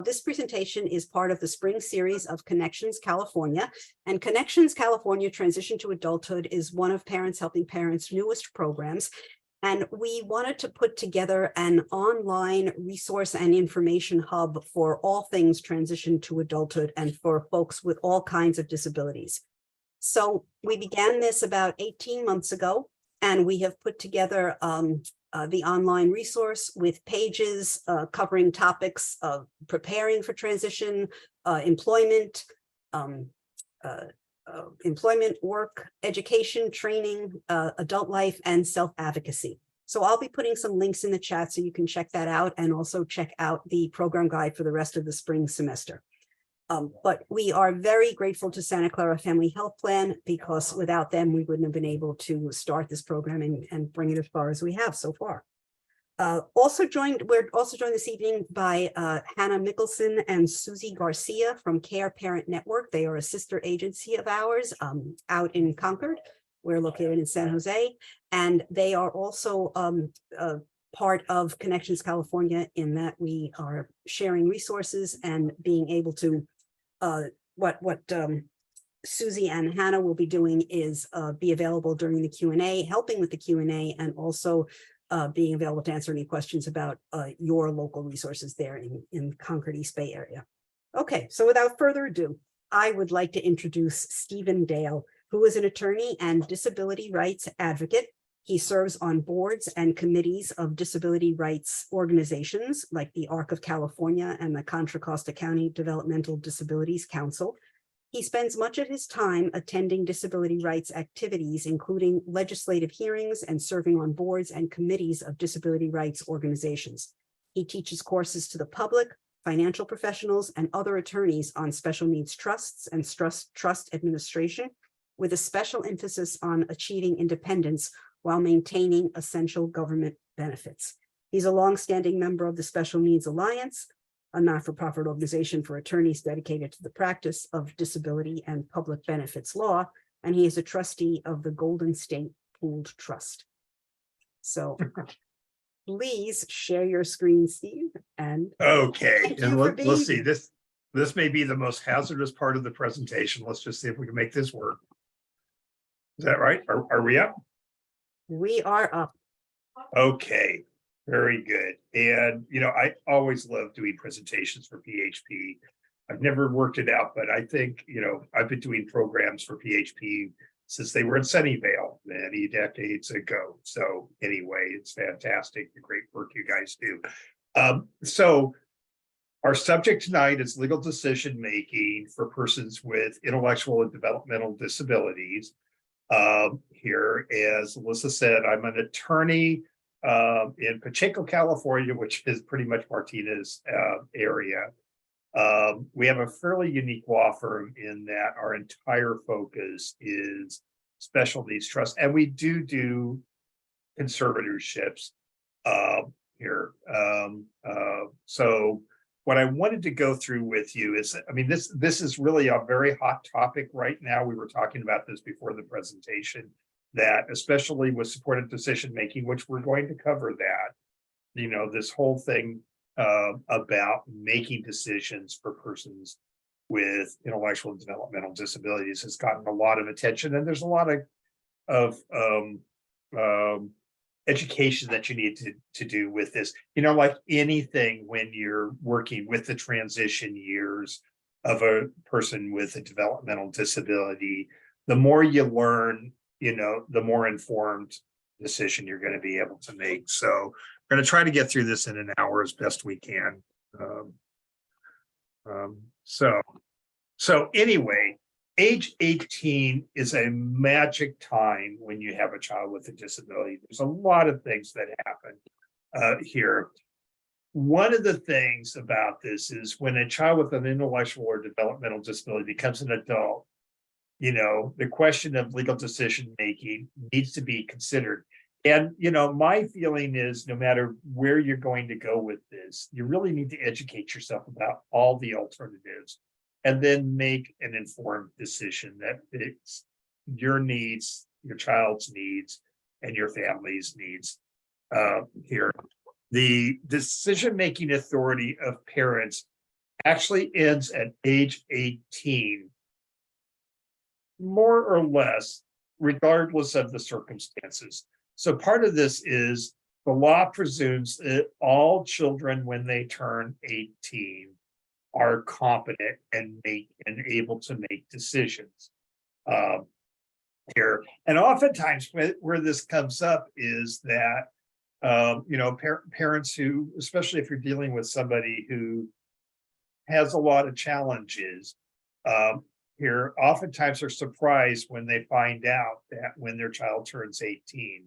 This presentation is part of the spring series of Connections California, and Connections California Transition to Adulthood is one of Parents Helping Parents' newest programs. And we wanted to put together an online resource and information hub for all things transition to adulthood and for folks with all kinds of disabilities. So we began this about 18 months ago, and we have put together the online resource with pages covering topics of preparing for transition, employment, work, education, training, adult life, and self-advocacy. So I'll be putting some links in the chat so you can check that out and also check out the program guide for the rest of the spring semester. But we are very grateful to Santa Clara Family Health Plan, because without them, we wouldn't have been able to start this program and bring it as far as we have so far. We're also joined this evening by Hannah Mickelson and Susie Garcia from Care Parent Network. They are a sister agency of ours out in Concord. We're located in San Jose, and they are also part of Connections California in that we are sharing resources and being able to what Susie and Hannah will be doing is be available during the Q&A, helping with the Q&A, and also being available to answer any questions about your local resources there in Concord East Bay area. Okay, so without further ado, I would like to introduce Stephen Dale, who is an attorney and disability rights advocate. He serves on boards and committees of disability rights organizations like the ARC of California and the Contra Costa County Developmental Disabilities Council. He spends much of his time attending disability rights activities, including legislative hearings and serving on boards and committees of disability rights organizations. He teaches courses to the public, financial professionals, and other attorneys on special needs trusts and trust administration, with a special emphasis on achieving independence while maintaining essential government benefits. He's a longstanding member of the Special Needs Alliance, a not-for-profit organization for attorneys dedicated to the practice of disability and public benefits law, and he is a trustee of the Golden State Pooled Trust. So please share your screen, Steve. And okay, and let's see, this may be the most hazardous part of the presentation. Let's just see if we can make this work. Is that right? Are we up? We are up. Okay, very good. And, you know, I always love doing presentations for PHP. I've never worked it out, but I think, you know, I've been doing programs for PHP since they were in Sunnyvale many decades ago. So anyway, it's fantastic, the great work you guys do. So our subject tonight is legal decision-making for persons with intellectual and developmental disabilities. Here, as Alyssa said, I'm an attorney in Pacheco, California, which is pretty much Martinez area. We have a fairly unique law firm in that our entire focus is special needs trust, and we do conservatorships here. So what I wanted to go through with you is, I mean, this is really a very hot topic right now. We were talking about this before the presentation, that especially with supported decision making, which we're going to cover that, you know, this whole thing about making decisions for persons with intellectual and developmental disabilities has gotten a lot of attention, and there's a lot of education that you need to do with this. You know, like anything, when you're working with the transition years of a person with a developmental disability, the more you learn, you know, the more informed decision you're going to be able to make. So we're going to try to get through this in an hour as best we can. So anyway, age 18 is a magic time when you have a child with a disability. There's a lot of things that happen here. One of the things about this is when a child with an intellectual or developmental disability becomes an adult, you know, the question of legal decision making needs to be considered. And, you know, my feeling is no matter where you're going to go with this, you really need to educate yourself about all the alternatives and then make an informed decision that fits your needs, your child's needs, and your family's needs here. The decision-making authority of parents actually ends at age 18, more or less, regardless of the circumstances. So part of this is the law presumes that all children, when they turn 18, are competent and able to make decisions. Um, here, and oftentimes where this comes up is that parents who, especially if you're dealing with somebody who has a lot of challenges, um, here oftentimes are surprised when they find out that when their child turns 18,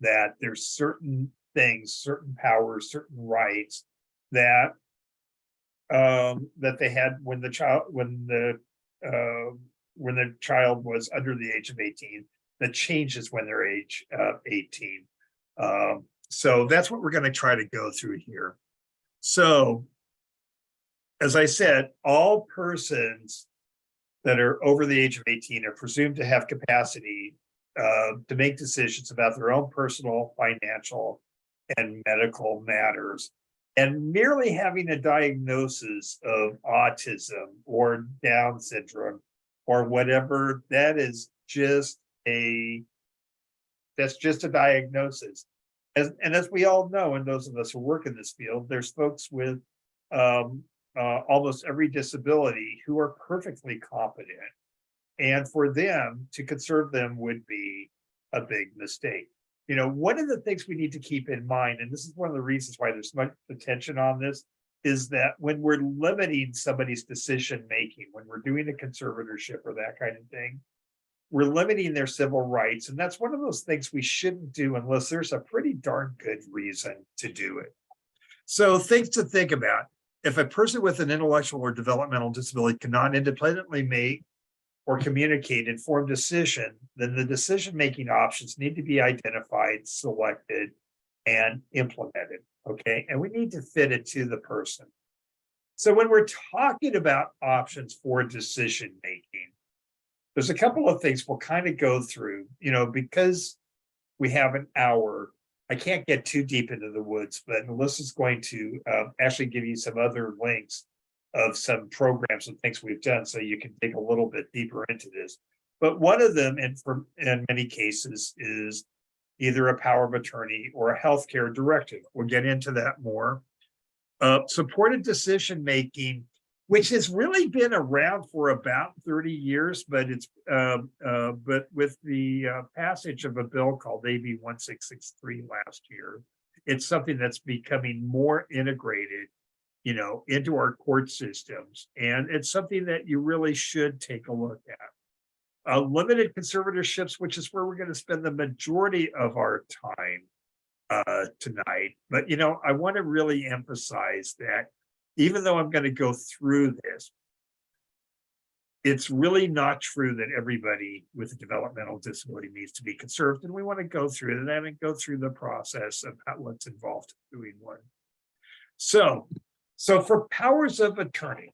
that there's certain things, certain powers, certain rights that that they had when the child was under the age of 18, that changes when they're age 18. So that's what we're going to try to go through here. So, as I said, all persons that are over the age of 18 are presumed to have capacity to make decisions about their own personal, financial, and medical matters. And merely having a diagnosis of autism or Down syndrome or whatever, that's just a diagnosis. And as we all know, and those of us who work in this field, there's folks with almost every disability who are perfectly competent. And for them to conserve them would be a big mistake. One of the things we need to keep in mind, and this is one of the reasons why there's much attention on this, is that when we're limiting somebody's decision making, when we're doing a conservatorship or that kind of thing, we're limiting their civil rights. And that's one of those things we shouldn't do unless there's a pretty darn good reason to do it. So things to think about. If a person with an intellectual or developmental disability cannot independently make or communicate informed decision, then the decision-making options need to be identified, selected, and implemented, okay? And we need to fit it to the person. So when we're talking about options for decision-making, there's a couple of things we'll kind of go through, because we have an hour. I can't get too deep into the woods, but Melissa's going to actually give you some other links of some programs and things we've done so you can dig a little bit deeper into this. But one of them, in many cases, is either a power of attorney or a healthcare directive. We'll get into that more. Supported decision making, which has really been around for about 30 years, but but with the passage of a bill called AB 1663 last year, it's something that's becoming more integrated into our court systems. And it's something that you really should take a look at. Limited conservatorships, which is where we're going to spend the majority of our time tonight. But, I want to really emphasize that even though I'm going to go through this, it's really not true that everybody with a developmental disability needs to be conserved. And we want to go through that and go through the process of what's involved in doing one. So for powers of attorney,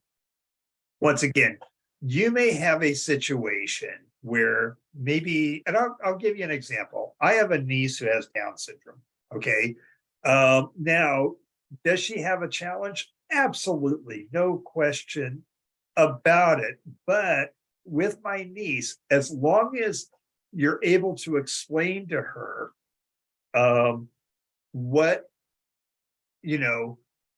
once again, you may have a situation where maybe, and I'll give you an example. I have a niece who has Down syndrome, okay? Now, does she have a challenge? Absolutely, no question about it. But with my niece, as long as you're able to explain to her what,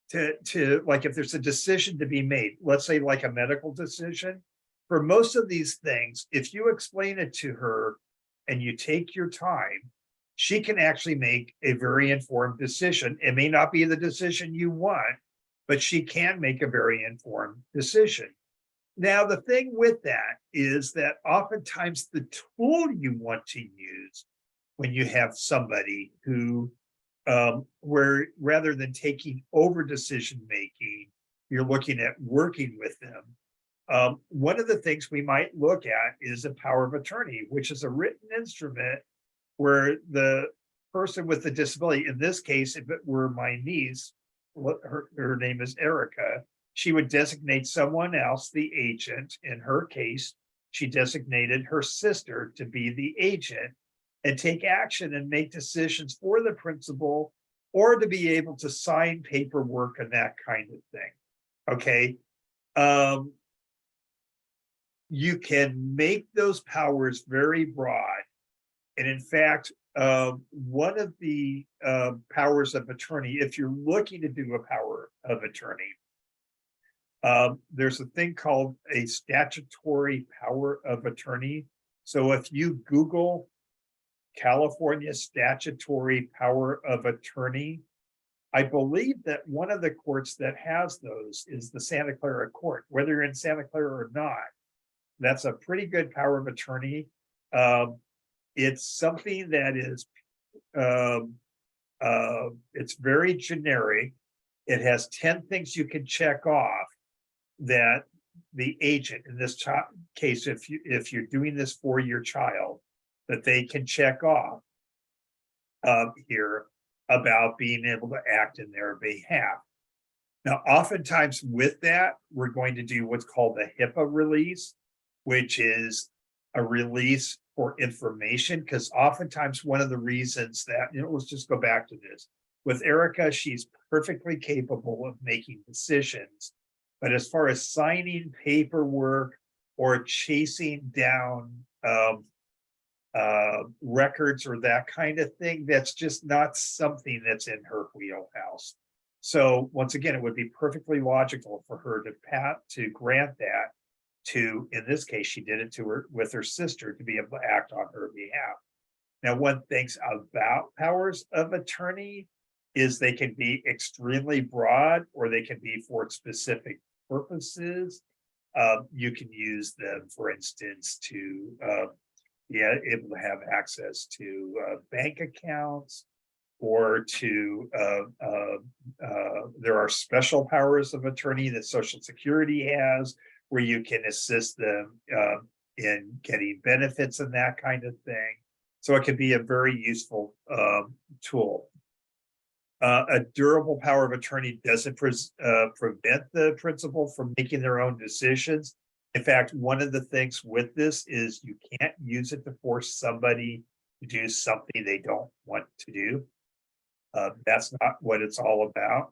to like, if there's a decision to be made, let's say like a medical decision, for most of these things, if you explain it to her and you take your time, she can actually make a very informed decision. It may not be the decision you want, but she can make a very informed decision. Now, the thing with that is that oftentimes the tool you want to use when you have somebody who, where rather than taking over decision making, you're looking at working with them. One of the things we might look at is a power of attorney, which is a written instrument where the person with the disability, in this case, if it were my niece, her name is Erica, she would designate someone else the agent. In her case, she designated her sister to be the agent and take action and make decisions for the principal, or to be able to sign paperwork and that kind of thing. Okay. you can make those powers very broad. And in fact, one of the powers of attorney, if you're looking to do a power of attorney, there's a thing called a statutory power of attorney. So if you Google California statutory power of attorney, I believe that one of the courts that has those is the Santa Clara court. Whether you're in Santa Clara or not, that's a pretty good power of attorney. It's something that is, it's very generic. It has 10 things you can check off that the agent, in this case, if you're doing this for your child, that they can check off here about being able to act in their behalf. Now, oftentimes with that, we're going to do what's called a HIPAA release, which is a release for information, because oftentimes one of the reasons that, let's just go back to this. With Erica, she's perfectly capable of making decisions. But as far as signing paperwork or chasing down records or that kind of thing, that's just not something that's in her wheelhouse. So once again, it would be perfectly logical for her to grant that to, in this case, she did it to her with her sister to be able to act on her behalf. Now, one thinks about powers of attorney is they can be extremely broad or they can be for specific purposes. You can use them, for instance, to be able to have access to bank accounts, or to there are special powers of attorney that Social Security has, where you can assist them in getting benefits and that kind of thing. So it can be a very useful tool. A durable power of attorney doesn't prevent the principal from making their own decisions. In fact, one of the things with this is you can't use it to force somebody to do something they don't want to do. That's not what it's all about.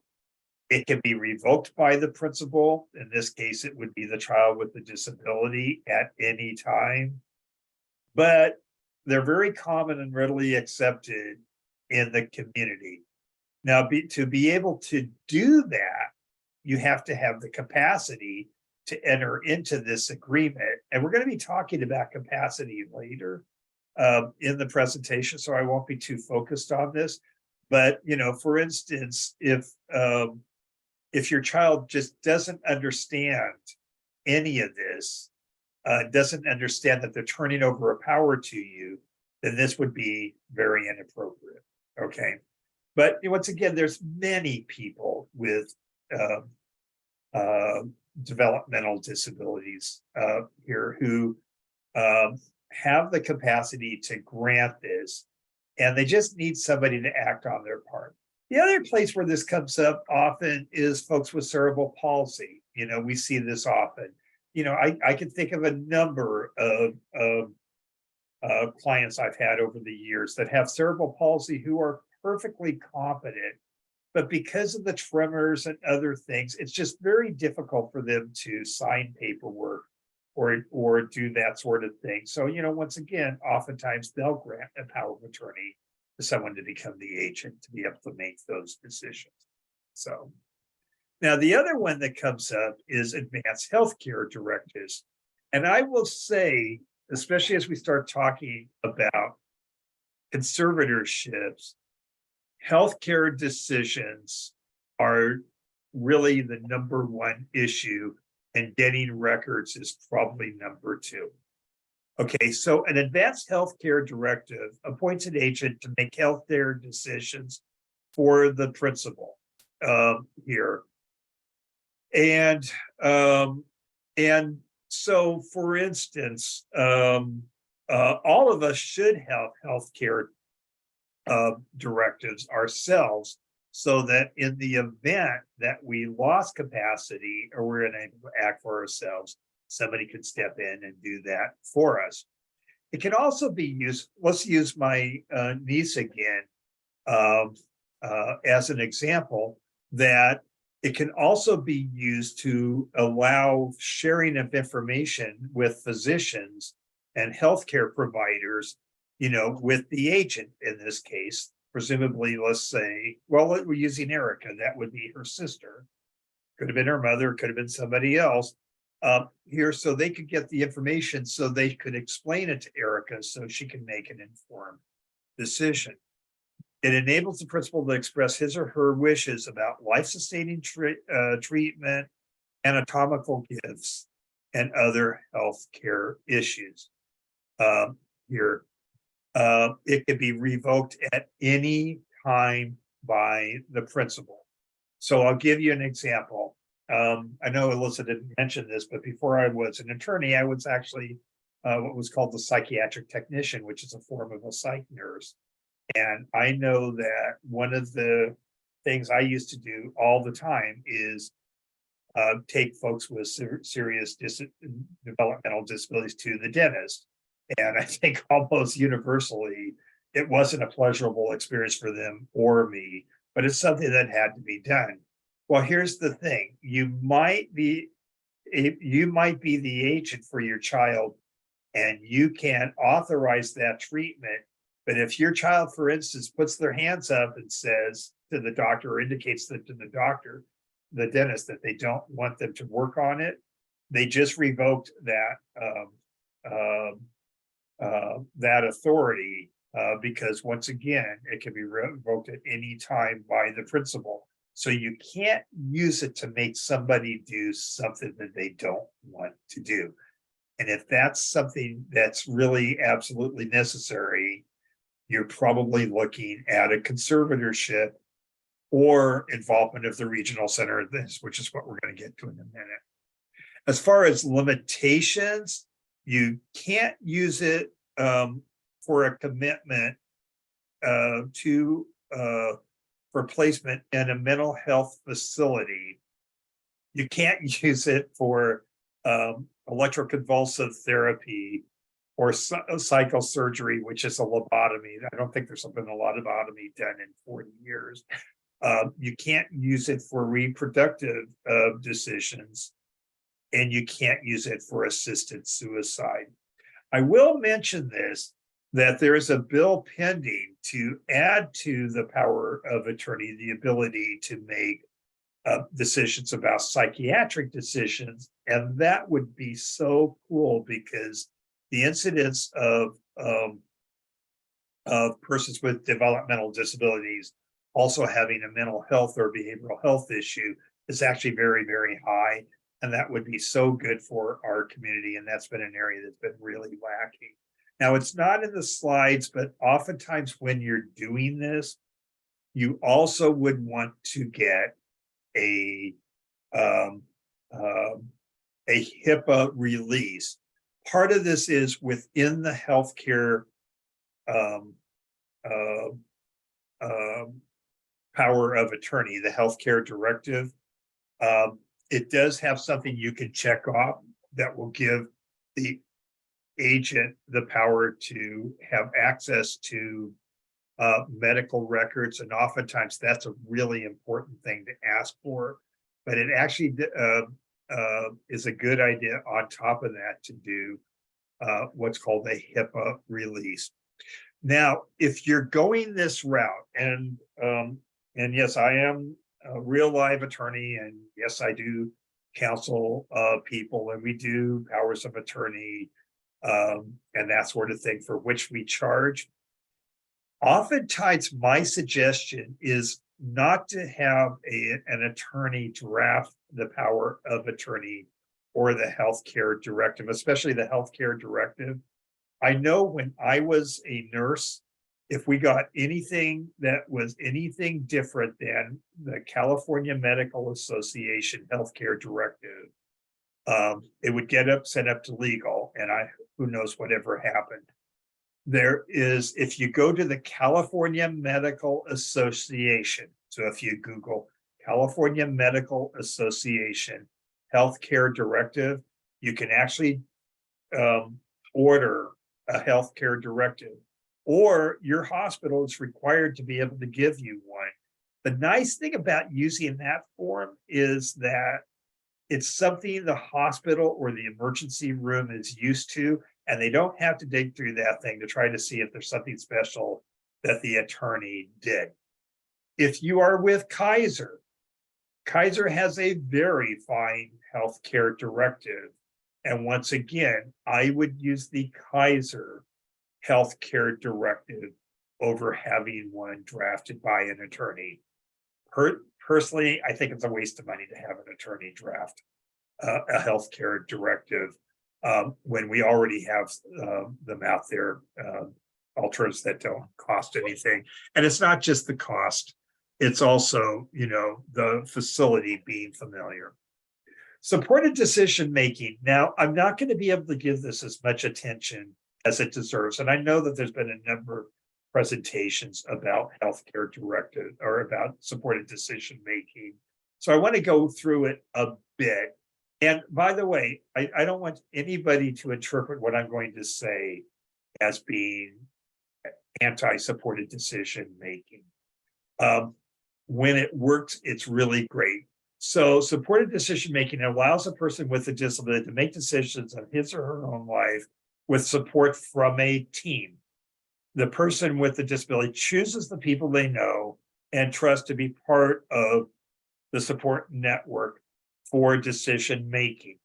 It can be revoked by the principal. In this case, it would be the child with the disability at any time. But they're very common and readily accepted in the community. Now, to be able to do that, you have to have the capacity to enter into this agreement. And we're going to be talking about capacity later in the presentation, so I won't be too focused on this. But, for instance, if your child just doesn't understand any of this, doesn't understand that they're turning over a power to you, then this would be very inappropriate, okay? But once again, there's many people with developmental disabilities here who have the capacity to grant this, and they just need somebody to act on their part. The other place where this comes up often is folks with cerebral palsy. We see this often. I can think of a number of clients I've had over the years that have cerebral palsy who are perfectly competent, but because of the tremors and other things, it's just very difficult for them to sign paperwork or do that sort of thing. So, once again, oftentimes they'll grant a power of attorney to someone to become the agent to be able to make those decisions. So now the other one that comes up is advanced healthcare directives. And I will say, especially as we start talking about conservatorships, healthcare decisions are really the number one issue, and getting records is probably number two. Okay, so an advanced healthcare directive appoints an agent to make healthcare decisions for the principal here. And so, for instance, all of us should have healthcare directives ourselves, so that in the event that we lost capacity or we're unable to act for ourselves, somebody could step in and do that for us. It can also be used, let's use my niece again as an example, that It can also be used to allow sharing of information with physicians and healthcare providers, with the agent in this case, presumably, let's say, well, we're using Erica, that would be her sister. Could have been her mother, could have been somebody else. Here, so they could get the information so they could explain it to Erica so she can make an informed decision. It enables the principal to express his or her wishes about life-sustaining treatment, anatomical gifts, and other health care issues. Here, it can be revoked at any time by the principal. So I'll give you an example. I know Alyssa didn't mention this, but before I was an attorney, I was actually what was called the psychiatric technician, which is a form of a psych nurse. And I know that one of the things I used to do all the time is take folks with serious developmental disabilities to the dentist. And I think almost universally, it wasn't a pleasurable experience for them or me, but it's something that had to be done. Well, here's the thing. You might be the agent for your child, and you can authorize that treatment. But if your child, for instance, puts their hands up and says to the doctor, or indicates that to the doctor, the dentist, that they don't want them to work on it, they just revoked that authority, because once again, it can be revoked at any time by the principal. So you can't use it to make somebody do something that they don't want to do. And if that's something that's really absolutely necessary, you're probably looking at a conservatorship or involvement of the regional center of this, which is what we're going to get to in a minute. As far as limitations, you can't use it for a commitment for placement in a mental health facility. You can't use it for electroconvulsive therapy or psychosurgery, which is a lobotomy. I don't think there's been a lobotomy done in 40 years. You can't use it for reproductive decisions, and you can't use it for assisted suicide. I will mention this, that there is a bill pending to add to the power of attorney the ability to make decisions about psychiatric decisions. And that would be so cool, because the incidence of persons with developmental disabilities also having a mental health or behavioral health issue is actually very, very high. And that would be so good for our community. And that's been an area that's been really lacking. Now, it's not in the slides, but oftentimes when you're doing this, you also would want to get a HIPAA release. Part of this is within the healthcare power of attorney, the healthcare directive. It does have something you can check off that will give the agent the power to have access to medical records. And oftentimes that's a really important thing to ask for. But it actually is a good idea on top of that to do what's called a HIPAA release. Now, if you're going this route, and yes, I am a real live attorney, and yes, I do counsel people, and we do powers of attorney and that sort of thing for which we charge. Oftentimes, my suggestion is not to have an attorney draft the power of attorney or the healthcare directive, especially the healthcare directive. I know when I was a nurse, if we got anything that was anything different than the California Medical Association healthcare directive, it would get sent up to legal, and who knows whatever happened. There is, if you go to the California Medical Association, so if you Google California Medical Association healthcare directive, you can actually order a healthcare directive, or your hospital is required to be able to give you one. The nice thing about using that form is that it's something the hospital or the emergency room is used to, and they don't have to dig through that thing to try to see if there's something special that the attorney did. If you are with Kaiser, Kaiser has a very fine healthcare directive. And once again, I would use the Kaiser healthcare directive over having one drafted by an attorney. Personally, I think it's a waste of money to have an attorney draft a healthcare directive when we already have them out there, alternatives that don't cost anything. And it's not just the cost, it's also, the facility being familiar. Supported decision making. Now, I'm not going to be able to give this as much attention as it deserves. And I know that there's been a number of presentations about healthcare directive or about supported decision making. So I want to go through it a bit. And by the way, I don't want anybody to interpret what I'm going to say as being anti-supported decision making. When it works, it's really great. So supported decision making allows a person with a disability to make decisions on his or her own life with support from a team. The person with the disability chooses the people they know and trust to be part of the support network for decision making.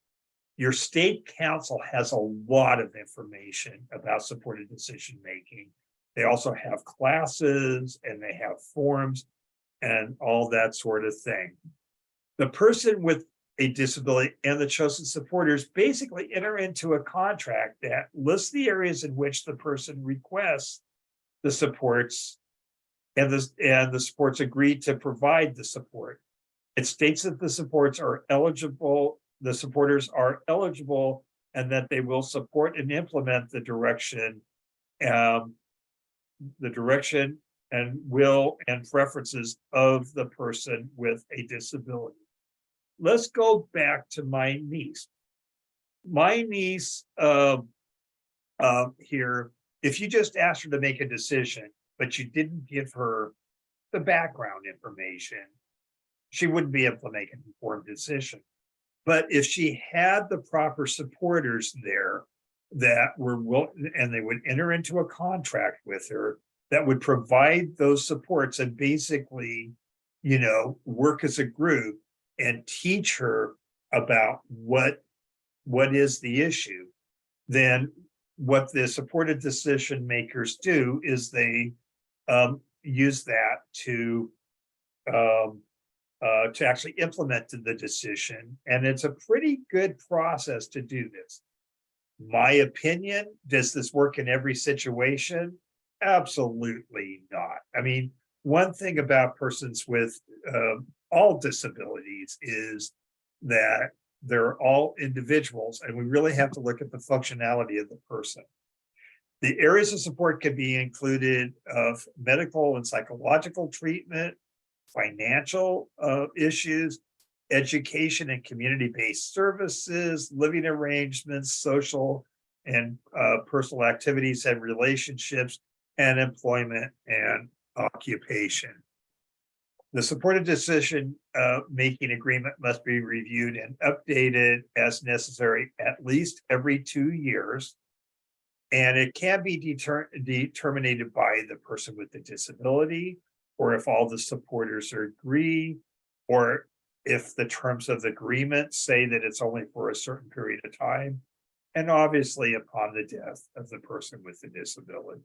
Your state council has a lot of information about supported decision making. They also have classes and they have forums and all that sort of thing. The person with a disability and the chosen supporters basically enter into a contract that lists the areas in which the person requests the supports, and the supports agree to provide the support. It states that the supporters are eligible, and that they will support and implement the direction and will and preferences of the person with a disability. Let's go back to my niece. My niece here, if you just asked her to make a decision, but you didn't give her the background information, she wouldn't be able to make an informed decision. But if she had the proper supporters there that were willing, and they would enter into a contract with her that would provide those supports and basically, work as a group and teach her about what is the issue, then what the supported decision makers do is they use that to actually implement the decision. And it's a pretty good process to do this. My opinion, does this work in every situation? Absolutely not. I mean, one thing about persons with all disabilities is that they're all individuals, and we really have to look at the functionality of the person. The areas of support can be included of medical and psychological treatment, financial issues, education and community-based services, living arrangements, social and personal activities and relationships, and employment and occupation. The supported decision making agreement must be reviewed and updated as necessary at least every 2 years. And it can be determined by the person with the disability, or if all the supporters agree, or if the terms of the agreement say that it's only for a certain period of time, and obviously upon the death of the person with the disability.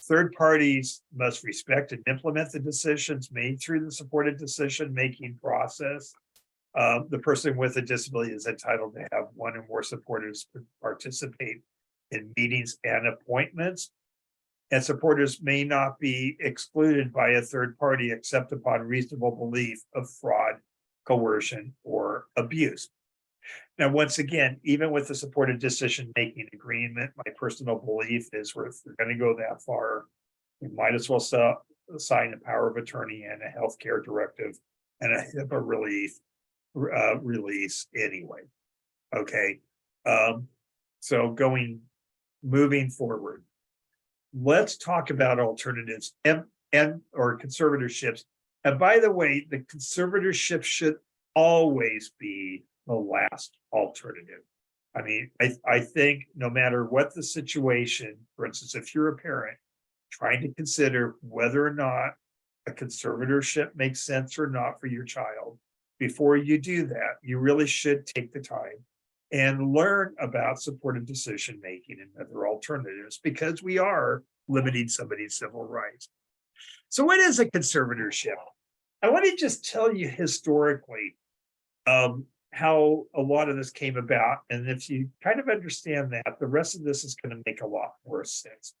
Third parties must respect and implement the decisions made through the supported decision-making process. The person with a disability is entitled to have one or more supporters participate in meetings and appointments. And supporters may not be excluded by a third party except upon reasonable belief of fraud, coercion, or abuse. Now, once again, even with the supported decision-making agreement, my personal belief is if we're going to go that far, we might as well sign a power of attorney and a healthcare directive and a HIPAA release anyway. Okay. So moving forward, let's talk about alternatives and or conservatorships And by the way, the conservatorship should always be the last alternative. I mean, I think no matter what the situation, for instance, if you're a parent trying to consider whether or not a conservatorship makes sense or not for your child, before you do that, you really should take the time and learn about supportive decision making and other alternatives, because we are limiting somebody's civil rights. So what is a conservatorship? I want to just tell you historically how a lot of this came about. And if you kind of understand that, the rest of this is going to make a lot more sense.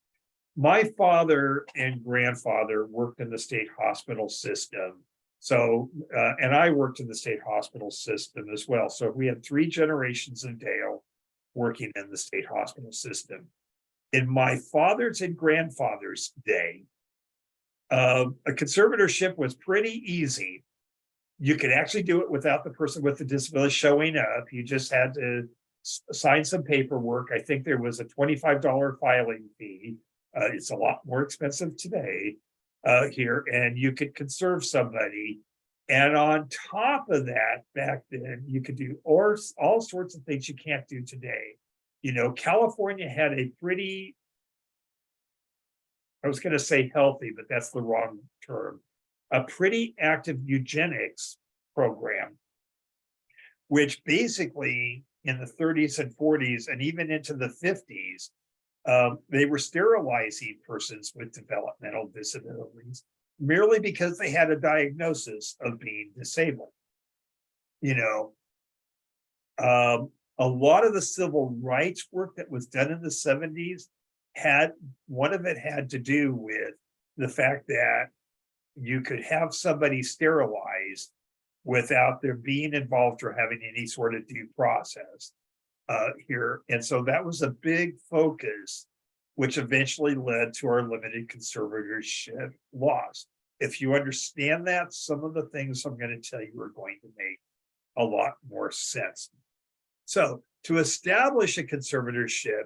My father and grandfather worked in the state hospital system. So, and I worked in the state hospital system as well. So we had 3 generations in Dale working in the state hospital system. In my father's and grandfather's day, a conservatorship was pretty easy. You could actually do it without the person with the disability showing up. You just had to sign some paperwork. I think there was a $25 filing fee. It's a lot more expensive today here, and you could conserve somebody. And on top of that, back then, you could do all sorts of things you can't do today. You know, California had a pretty, I was going to say healthy, but that's the wrong term, a pretty active eugenics program, which basically in the 30s and 40s and even into the 50s, they were sterilizing persons with developmental disabilities merely because they had a diagnosis of being disabled. You know, a lot of the civil rights work that was done in the 70s one of it had to do with the fact that you could have somebody sterilized without their being involved or having any sort of due process here. And so that was a big focus, which eventually led to our limited conservatorship laws. If you understand that, some of the things I'm going to tell you are going to make a lot more sense. So to establish a conservatorship,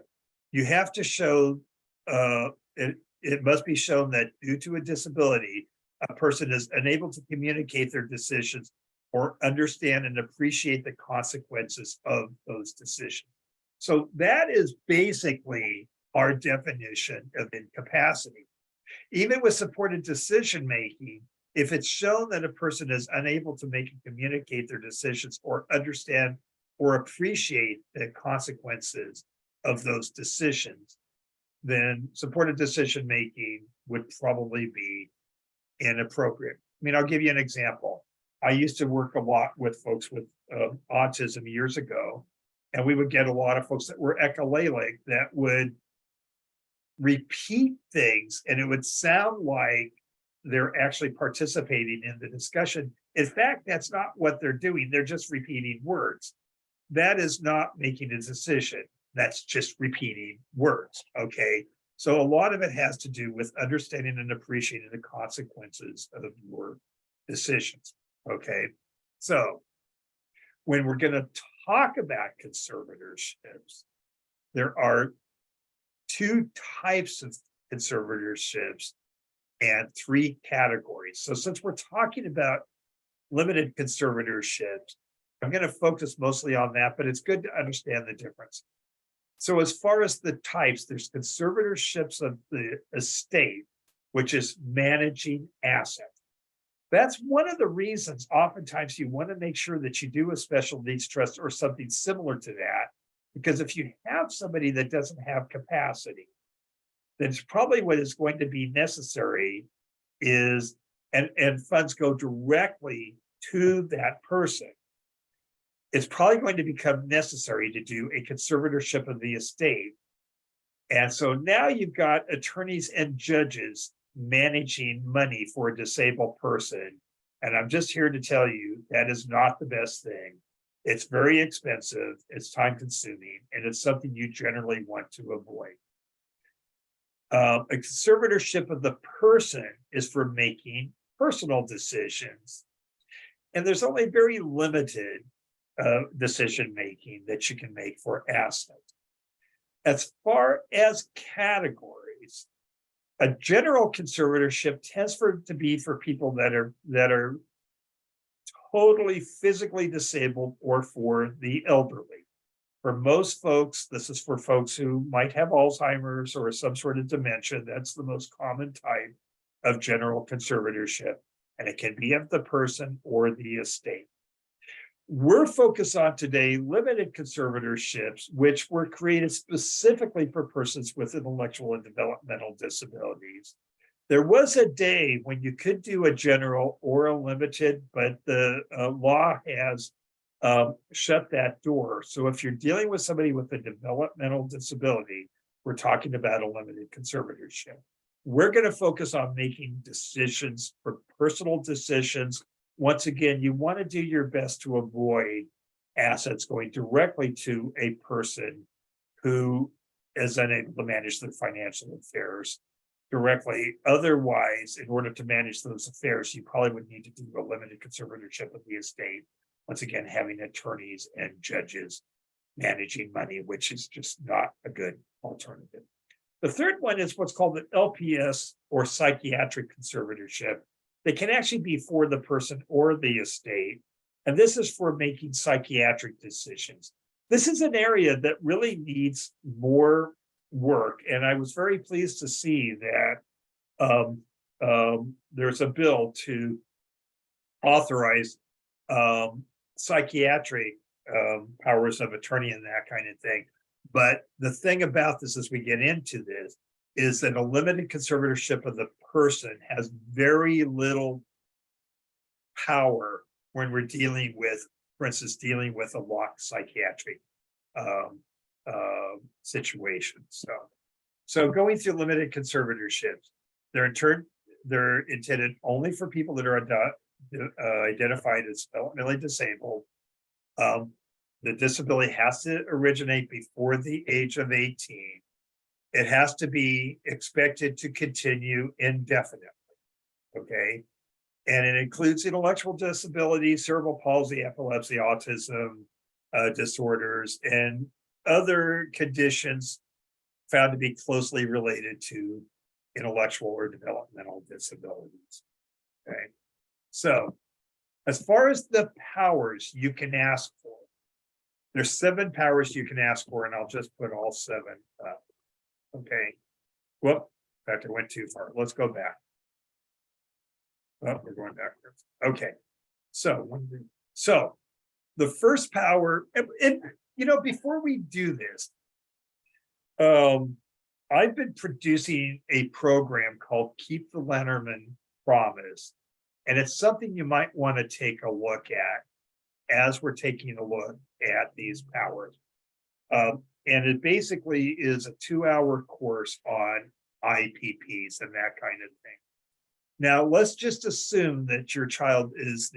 you have to show, it must be shown that due to a disability, a person is unable to communicate their decisions or understand and appreciate the consequences of those decisions. So that is basically our definition of incapacity. Even with supported decision making, if it's shown that a person is unable to make and communicate their decisions or understand or appreciate the consequences of those decisions, then supported decision making would probably be inappropriate. I mean, I'll give you an example. I used to work a lot with folks with autism years ago, and we would get a lot of folks that were echolalic that would repeat things, and it would sound like they're actually participating in the discussion. In fact, that's not what they're doing. They're just repeating words. That is not making a decision. That's just repeating words, okay? So a lot of it has to do with understanding and appreciating the consequences of your decisions, okay? So when we're going to talk about conservatorships, there are 2 types of conservatorships and 3 categories. So since we're talking about limited conservatorships, I'm going to focus mostly on that, but it's good to understand the difference. So as far as the types, there's conservatorships of the estate, which is managing assets. That's one of the reasons oftentimes you want to make sure that you do a special needs trust or something similar to that, because if you have somebody that doesn't have capacity, then it's probably what is going to be necessary is, and funds go directly to that person. It's probably going to become necessary to do a conservatorship of the estate. And so now you've got attorneys and judges managing money for a disabled person. And I'm just here to tell you that is not the best thing. It's very expensive, it's time consuming, and it's something you generally want to avoid. A conservatorship of the person is for making personal decisions. And there's only very limited decision making that you can make for assets. As far as categories, A general conservatorship tends to be for people that are totally physically disabled or for the elderly. For most folks, this is for folks who might have Alzheimer's or some sort of dementia. That's the most common type of general conservatorship, and it can be of the person or the estate. We're focused on today limited conservatorships, which were created specifically for persons with intellectual and developmental disabilities. There was a day when you could do a general or a limited, but the law has shut that door. So if you're dealing with somebody with a developmental disability, we're talking about a limited conservatorship. We're going to focus on making decisions for personal decisions. Once again, you want to do your best to avoid assets going directly to a person who is unable to manage their financial affairs directly. Otherwise, in order to manage those affairs, you probably would need to do a limited conservatorship of the estate. Once again, having attorneys and judges managing money, which is just not a good alternative. The third one is what's called an LPS or psychiatric conservatorship. They can actually be for the person or the estate. And this is for making psychiatric decisions. This is an area that really needs more work. And I was very pleased to see that there's a bill to authorize psychiatric powers of attorney and that kind of thing. But the thing about this as we get into this is that a limited conservatorship of the person has very little power when we're dealing with, for instance, dealing with a locked psychiatric situation. So going through limited conservatorships, they're intended only for people that are identified as developmentally disabled. The disability has to originate before the age of 18. It has to be expected to continue indefinitely, okay? And it includes intellectual disabilities, cerebral palsy, epilepsy, autism disorders, and other conditions found to be closely related to intellectual or developmental disabilities, okay? So as far as the powers you can ask for, there's 7 powers you can ask for, and I'll just put all 7 up. Okay. Well, in fact, I went too far. Let's go back. Oh, we're going backwards. Okay. So the first power, and before we do this, I've been producing a program called Keep the Lanterman Promise, and it's something you might want to take a look at as we're taking a look at these powers. And it basically is a 2-hour course on IPPs and that kind of thing. Now, let's just assume that your child is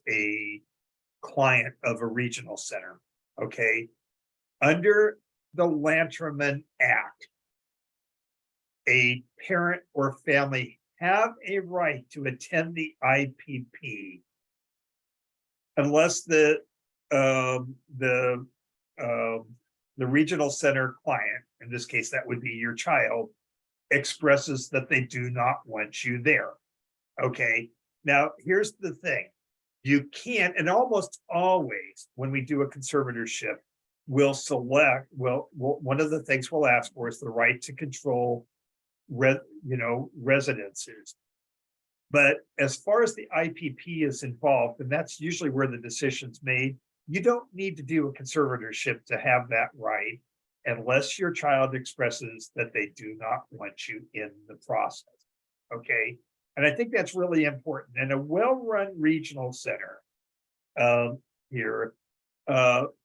a client of a regional center, okay? Under the Lanterman Act, a parent or family have a right to attend the IPP unless the regional center client, in this case, that would be your child, expresses that they do not want you there. Okay. Now, here's the thing. You can't, and almost always when we do a conservatorship, we'll select, one of the things we'll ask for is the right to control residences. But as far as the IPP is involved, and that's usually where the decision's made, you don't need to do a conservatorship to have that right unless your child expresses that they do not want you in the process, okay? And I think that's really important. And a well-run regional center here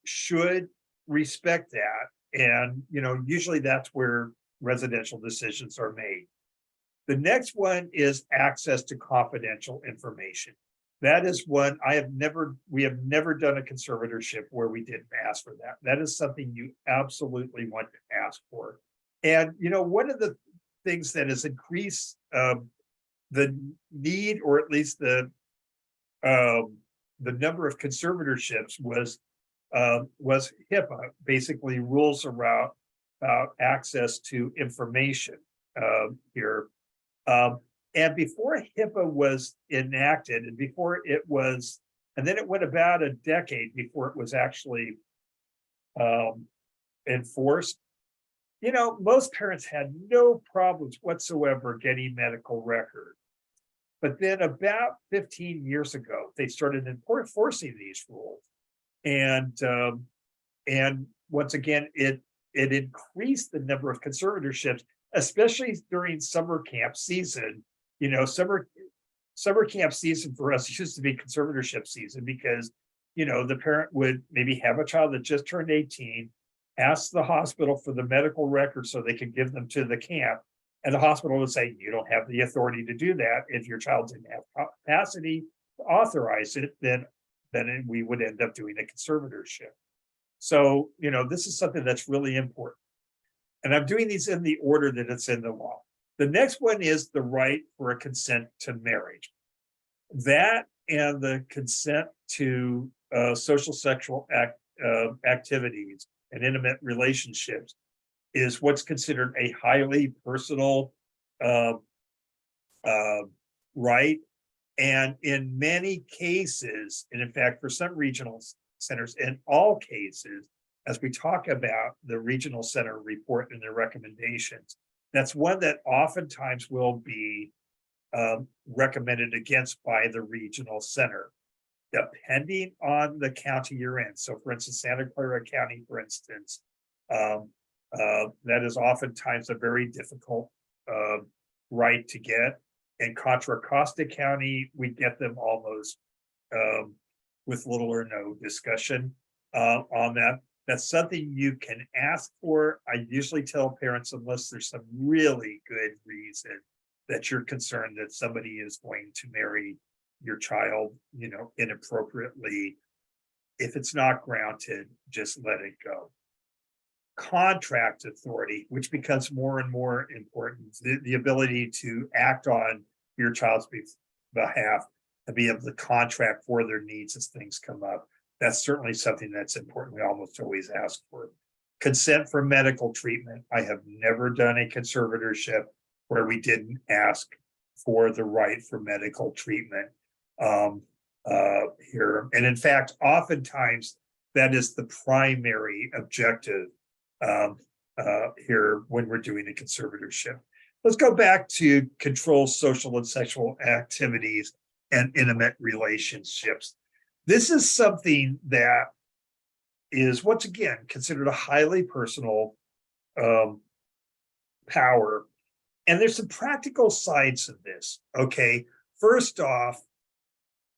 should respect that. And, usually that's where residential decisions are made. The next one is access to confidential information. That is one we have never done a conservatorship where we didn't ask for that. That is something you absolutely want to ask for. And, one of the things that has increased the need, or at least the number of conservatorships was HIPAA, basically rules around about access to information here. And before HIPAA was enacted, and before it was, and then it went about a decade before it was actually enforced. You know, most parents had no problems whatsoever getting medical records. But then about 15 years ago, they started enforcing these rules. And once again, it increased the number of conservatorships, especially during summer camp season. You know, summer camp season for us used to be conservatorship season because, you know, the parent would maybe have a child that just turned 18, ask the hospital for the medical records so they could give them to the camp. And the hospital would say, you don't have the authority to do that. If your child didn't have capacity to authorize it, then we would end up doing a conservatorship. So, you know, this is something that's really important. And I'm doing these in the order that it's in the law. The next one is the right for a consent to marriage. That and the consent to social sexual activities and intimate relationships is what's considered a highly personal right. And in many cases, and in fact, for some regional centers, in all cases, as we talk about the regional center report and their recommendations, that's one that oftentimes will be recommended against by the regional center, depending on the county you're in. So for instance, Santa Clara County, for instance, that is oftentimes a very difficult right to get. In Contra Costa County, we get them almost with little or no discussion on that. That's something you can ask for. I usually tell parents, unless there's some really good reason that you're concerned that somebody is going to marry your child, you know, inappropriately. If it's not granted, just let it go. Contract authority, which becomes more and more important, the ability to act on your child's behalf and be able to contract for their needs as things come up. That's certainly something that's important. We almost always ask for. Consent for medical treatment. I have never done a conservatorship where we didn't ask for the right for medical treatment here. And in fact, oftentimes that is the primary objective here when we're doing a conservatorship. Let's go back to control social and sexual activities and intimate relationships. This is something that is, once again, considered a highly personal power. And there's some practical sides of this, okay? First off,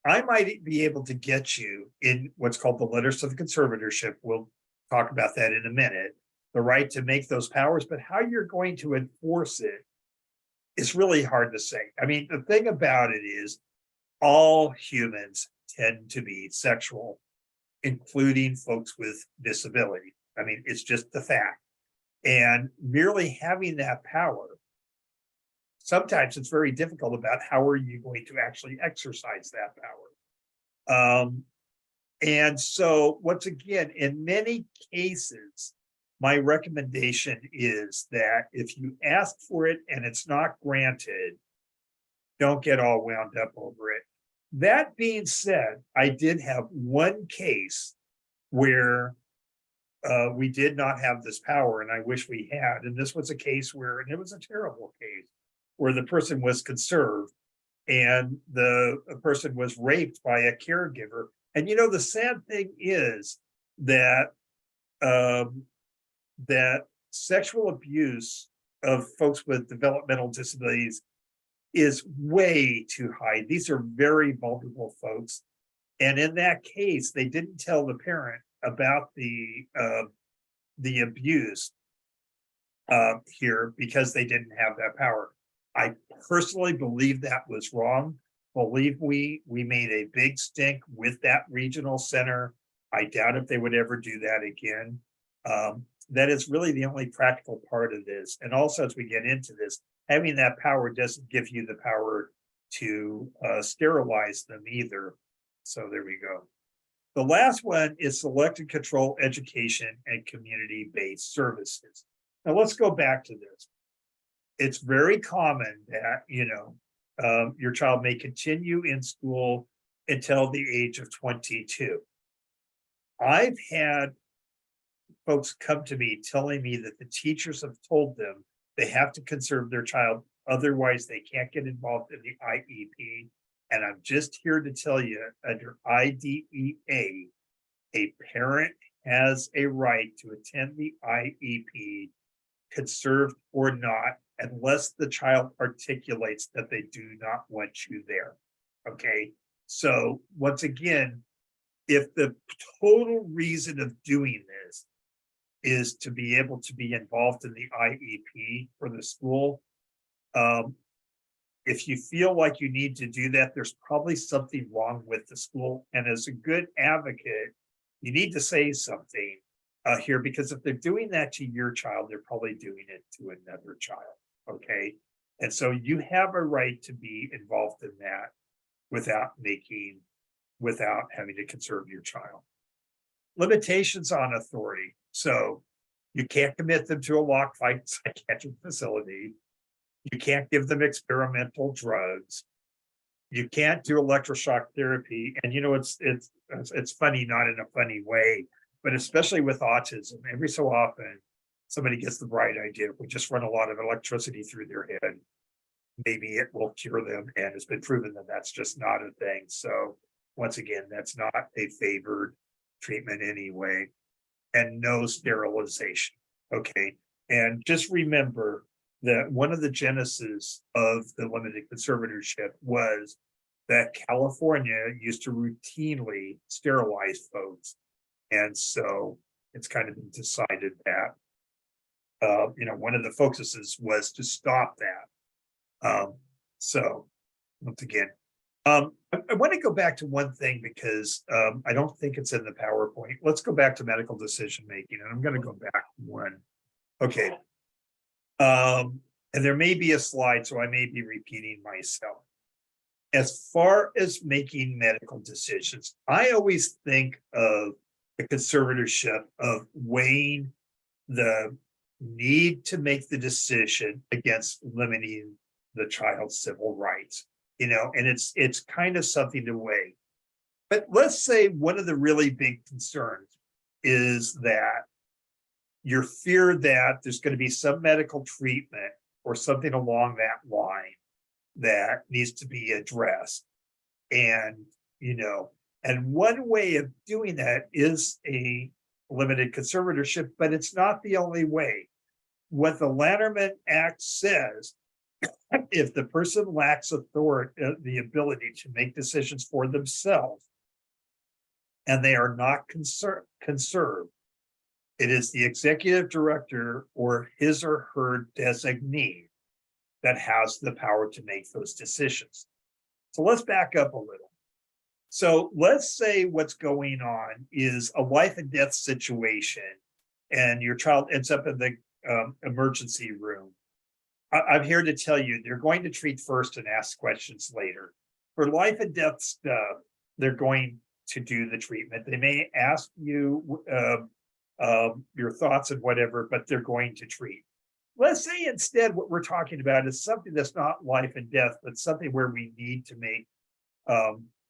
I might be able to get you in what's called the letters of the conservatorship. We'll talk about that in a minute, the right to make those powers, but how you're going to enforce it is really hard to say. I mean, the thing about it is all humans tend to be sexual, including folks with disability. I mean, it's just the fact. And merely having that power, sometimes it's very difficult about how are you going to actually exercise that power. And so once again, in many cases, my recommendation is that if you ask for it and it's not granted, don't get all wound up over it. That being said, I did have one case where we did not have this power, and I wish we had. And this was a case where, and it was a terrible case, where the person was conserved and the person was raped by a caregiver. And you know, the sad thing is that that sexual abuse of folks with developmental disabilities is way too high. These are very vulnerable folks. And in that case, they didn't tell the parent about the abuse here because they didn't have that power. I personally believe that was wrong. Believe we made a big stink with that regional center. I doubt if they would ever do that again. That is really the only practical part of this. And also, as we get into this, having that power doesn't give you the power to sterilize them either. So there we go. The last one is select and control education and community-based services. Now let's go back to this. It's very common that, your child may continue in school until the age of 22. I've had folks come to me telling me that the teachers have told them they have to conserve their child, otherwise they can't get involved in the IEP. And I'm just here to tell you, under IDEA, a parent has a right to attend the IEP, conserved or not, unless the child articulates that they do not want you there. Okay, so once again, if the total reason of doing this is to be able to be involved in the IEP for the school, if you feel like you need to do that, there's probably something wrong with the school. And as a good advocate, you need to say something here, because if they're doing that to your child, they're probably doing it to another child. Okay. And so you have a right to be involved in that without having to conserve your child. Limitations on authority. So you can't commit them to a locked psychiatric facility. You can't give them experimental drugs. You can't do electroshock therapy. And it's funny, not in a funny way, but especially with autism, every so often somebody gets the bright idea. If we just run a lot of electricity through their head, maybe it will cure them. And it's been proven that that's just not a thing. So once again, that's not a favored treatment anyway. And no sterilization. Okay. And just remember that one of the genesis of the limited conservatorship was that California used to routinely sterilize folks. And so it's kind of been decided that, one of the focuses was to stop that. So once again, I want to go back to one thing because I don't think it's in the PowerPoint. Let's go back to medical decision making, and I'm going to go back one. Okay. And there may be a slide, so I may be repeating myself. As far as making medical decisions, I always think of the conservatorship of weighing the need to make the decision against limiting the child's civil rights, and it's kind of something to weigh. But let's say one of the really big concerns is that your fear that there's going to be some medical treatment or something along that line that needs to be addressed. And, and one way of doing that is a limited conservatorship, but it's not the only way. What the Lanterman Act says, if the person lacks authority, the ability to make decisions for themselves, and they are not conserved, it is the executive director or his or her designee that has the power to make those decisions. So let's back up a little. So let's say what's going on is a life and death situation, and your child ends up in the emergency room. I'm here to tell you, they're going to treat first and ask questions later. For life and death stuff, they're going to do the treatment. They may ask you your thoughts and whatever, but they're going to treat. Let's say instead what we're talking about is something that's not life and death, but something where we need to make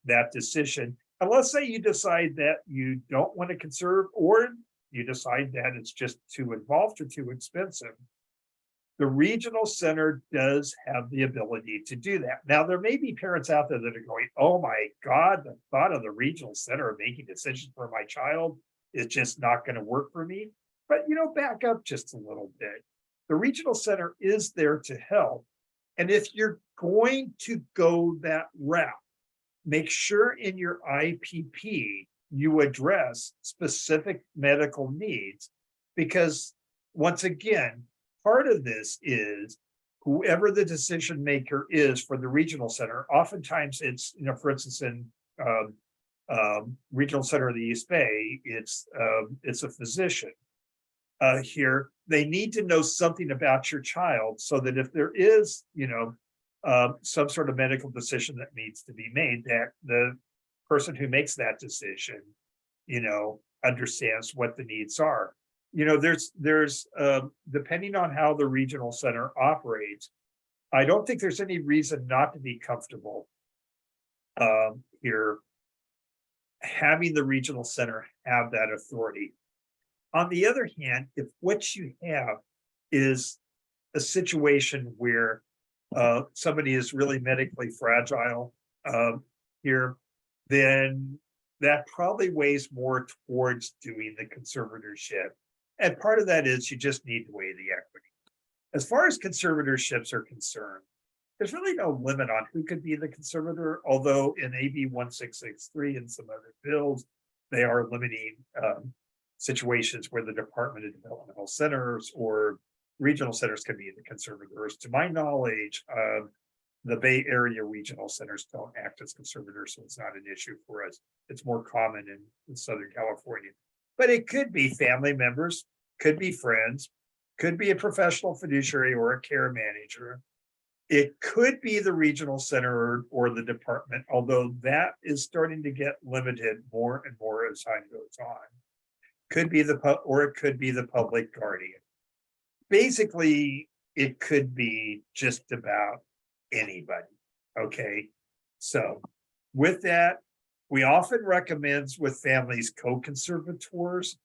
that decision. And let's say you decide that you don't want to conserve, or you decide that it's just too involved or too expensive. The regional center does have the ability to do that. Now, there may be parents out there that are going, oh my God, the thought of the regional center making decisions for my child is just not going to work for me. But, back up just a little bit. The regional center is there to help. And if you're going to go that route, make sure in your IPP you address specific medical needs, because once again, part of this is whoever the decision maker is for the regional center. Oftentimes it's, for instance, in Regional Center of the East Bay, it's a physician. Here, they need to know something about your child so that if there is, some sort of medical decision that needs to be made, that the person who makes that decision, understands what the needs are. there's depending on how the regional center operates, I don't think there's any reason not to be comfortable here, having the regional center have that authority. On the other hand, if what you have is a situation where somebody is really medically fragile here, then that probably weighs more towards doing the conservatorship. And part of that is you just need to weigh the equity. As far as conservatorships are concerned, there's really no limit on who could be the conservator, although in AB 1663 and some other bills, they are limiting situations where the Department of Developmental Centers or regional centers can be the conservators. To my knowledge, the Bay Area regional centers don't act as conservators, so it's not an issue for us. It's more common in Southern California. But it could be family members, could be friends, could be a professional fiduciary or a care manager. It could be the regional center or the department, although that is starting to get limited more and more as time goes on. Could be it could be the public guardian. Basically, it could be just about anybody. Okay, so with that, we often recommend with families co-conservators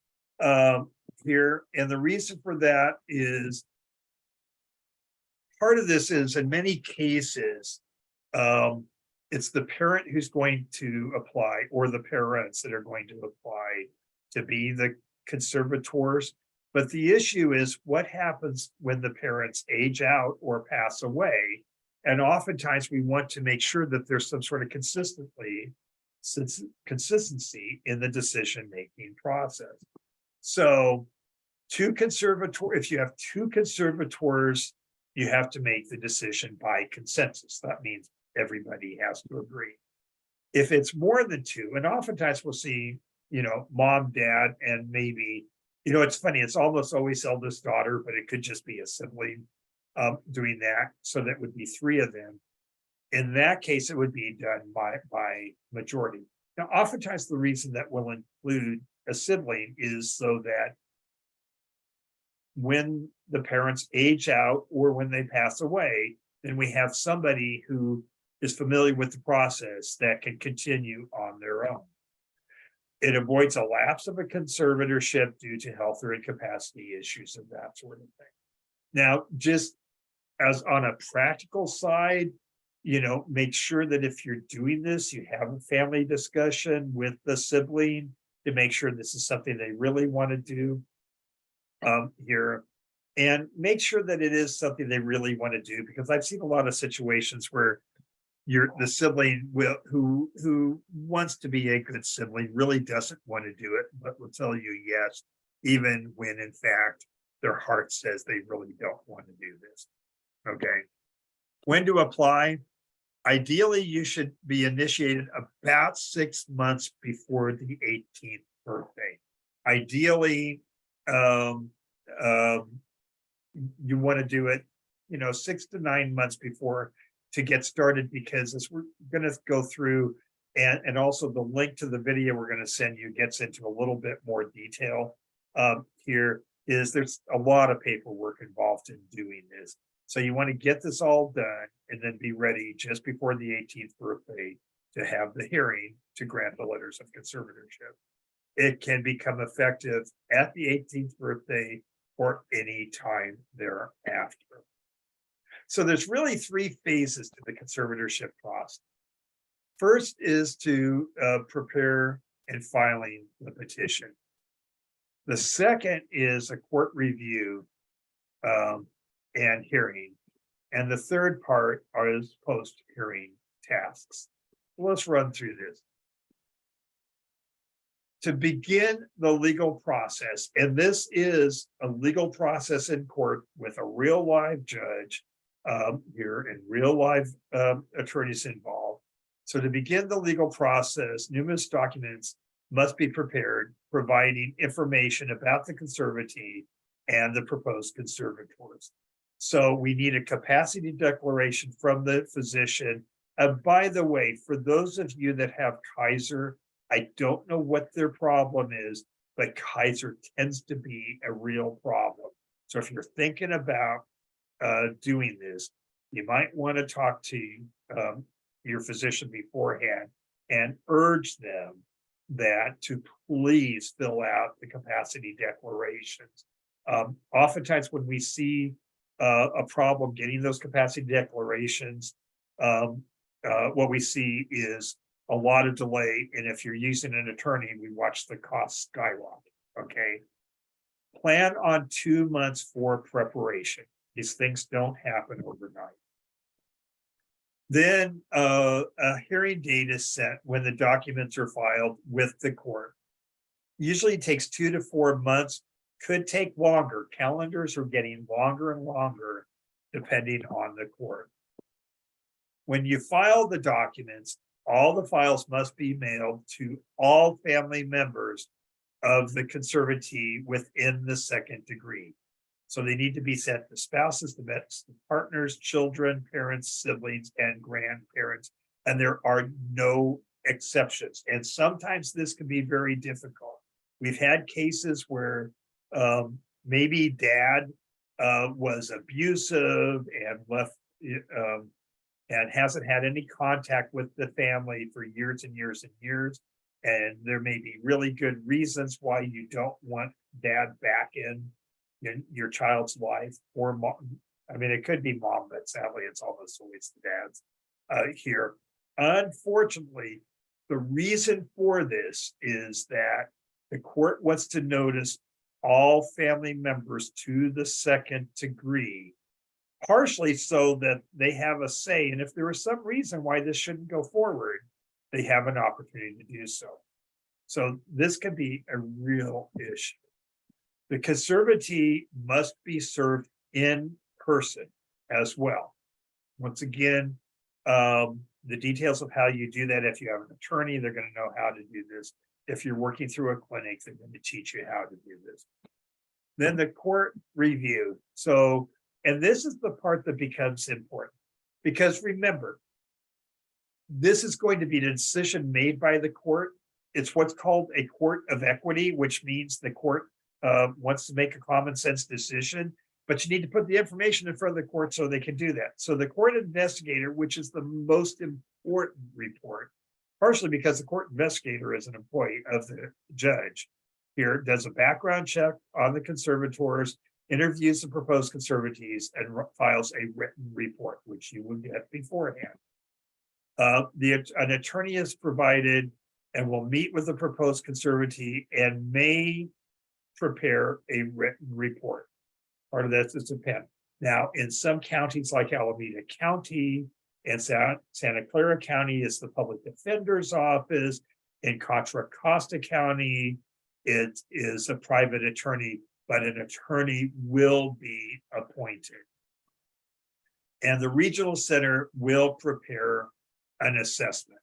here, and the reason for that is part of this is in many cases it's the parent who's going to apply or the parents that are going to apply to be the conservators. But the issue is what happens when the parents age out or pass away. And oftentimes we want to make sure that there's some sort of consistency in the decision-making process. So if you have two conservators, you have to make the decision by consensus. That means everybody has to agree. If it's more than two, and oftentimes we'll see, mom, dad, and maybe, it's funny, it's almost always eldest daughter, but it could just be a sibling doing that. So that would be three of them. In that case, it would be done by majority. Now, oftentimes the reason that will include a sibling is so that when the parents age out or when they pass away, then we have somebody who is familiar with the process that can continue on their own. It avoids a lapse of a conservatorship due to health or incapacity issues and that sort of thing. Now, just as on a practical side, make sure that if you're doing this, you have a family discussion with the sibling to make sure this is something they really want to do here, and make sure that it is something they really want to do, because I've seen a lot of situations where the sibling who wants to be a good sibling really doesn't want to do it, but will tell you yes, even when in fact their heart says they really don't want to do this. Okay, when to apply? Ideally, you should be initiated about 6 months before the 18th birthday. Ideally, you want to do it, 6 to 9 months before to get started, because as we're going to go through, and also the link to the video we're going to send you gets into a little bit more detail here, is there's a lot of paperwork involved in doing this. So you want to get this all done and then be ready just before the 18th birthday to have the hearing to grant the letters of conservatorship. It can become effective at the 18th birthday or any time thereafter. So there's really 3 phases to the conservatorship process. First is to prepare and filing the petition. The second is a court review and hearing. And the third part is post-hearing tasks. Let's run through this. To begin the legal process, and this is a legal process in court with a real live judge here and real live attorneys involved. So to begin the legal process, numerous documents must be prepared, providing information about the conservatee and the proposed conservators. So we need a capacity declaration from the physician. By the way, for those of you that have Kaiser, I don't know what their problem is, but Kaiser tends to be a real problem. So if you're thinking about doing this, you might want to talk to your physician beforehand and urge them that to please fill out the capacity declarations. Oftentimes when we see a problem getting those capacity declarations, what we see is a lot of delay. And if you're using an attorney, we watch the costs skyrocket. Okay. Plan on 2 months for preparation. These things don't happen overnight. Then a hearing date is set when the documents are filed with the court. Usually it takes 2 to 4 months, could take longer. Calendars are getting longer and longer depending on the court. When you file the documents, all the files must be mailed to all family members of the conservatee within the second degree. So they need to be sent to spouses, the partners, children, parents, siblings, and grandparents. And there are no exceptions. And sometimes this can be very difficult. We've had cases where maybe dad was abusive and left and hasn't had any contact with the family for years and years and years. And there may be really good reasons why you don't want dad back in your child's life, or mom. I mean, it could be mom, but sadly it's almost always the dad's here. Unfortunately, the reason for this is that the court wants to notice all family members to the second degree, partially so that they have a say. And if there is some reason why this shouldn't go forward, they have an opportunity to do so. So this can be a real issue. The conservatee must be served in person as well. Once again, the details of how you do that, if you have an attorney, they're going to know how to do this. If you're working through a clinic, they're going to teach you how to do this. Then the court review. So, and this is the part that becomes important, because remember, this is going to be a decision made by the court. It's what's called a court of equity, which means the court wants to make a common sense decision, but you need to put the information in front of the court so they can do that. So the court investigator, which is the most important report, partially because the court investigator is an employee of the judge here, does a background check on the conservators, interviews the proposed conservatees, and files a written report, which you will get beforehand. An attorney is provided and will meet with the proposed conservatee and may prepare a written report. Part of that is a pen. Now, in some counties like Alameda County and Santa Clara County is the public defender's office. In Contra Costa County, it is a private attorney, but an attorney will be appointed. And the regional center will prepare an assessment.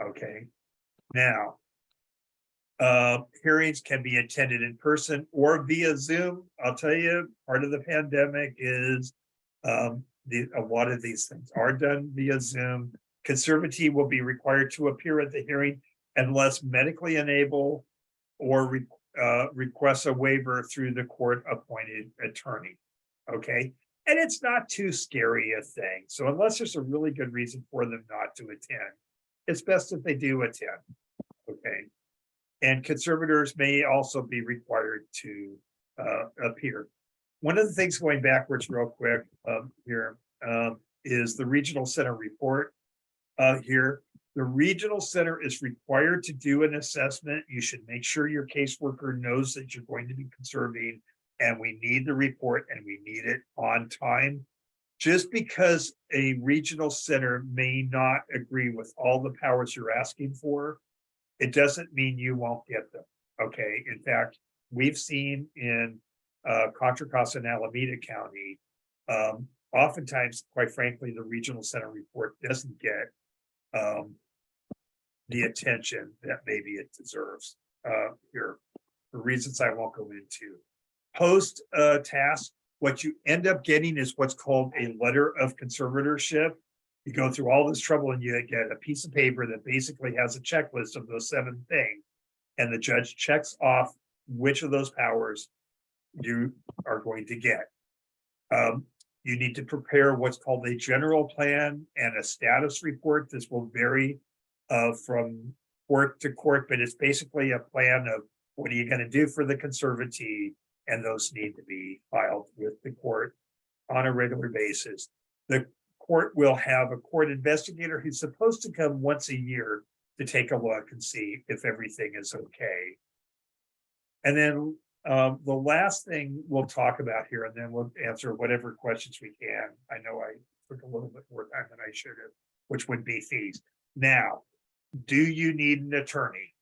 Okay. Now, hearings can be attended in person or via Zoom. I'll tell you, part of the pandemic is a lot of these things are done via Zoom. Conservatee will be required to appear at the hearing unless medically unable or requests a waiver through the court-appointed attorney. Okay, and it's not too scary a thing. So unless there's a really good reason for them not to attend, it's best if they do attend. Okay. And conservators may also be required to appear. One of the things, going backwards real quick here, is the regional center report here. The regional center is required to do an assessment. You should make sure your caseworker knows that you're going to be conserving, and we need the report and we need it on time. Just because a regional center may not agree with all the powers you're asking for, it doesn't mean you won't get them. Okay. In fact, we've seen in Contra Costa and Alameda County, oftentimes, quite frankly, the regional center report doesn't get the attention that maybe it deserves here, for reasons I won't go into. Post task, what you end up getting is what's called a letter of conservatorship. You go through all this trouble and you get a piece of paper that basically has a checklist of those 7 things. And the judge checks off which of those powers you are going to get. You need to prepare what's called a general plan and a status report. This will vary from court to court, but it's basically a plan of what are you going to do for the conservatee, and those need to be filed with the court on a regular basis. The court will have a court investigator who's supposed to come once a year to take a look and see if everything is okay. And then the last thing we'll talk about here, and then we'll answer whatever questions we can. I know I took a little bit more time than I should have, which would be fees. Now, do you need an attorney?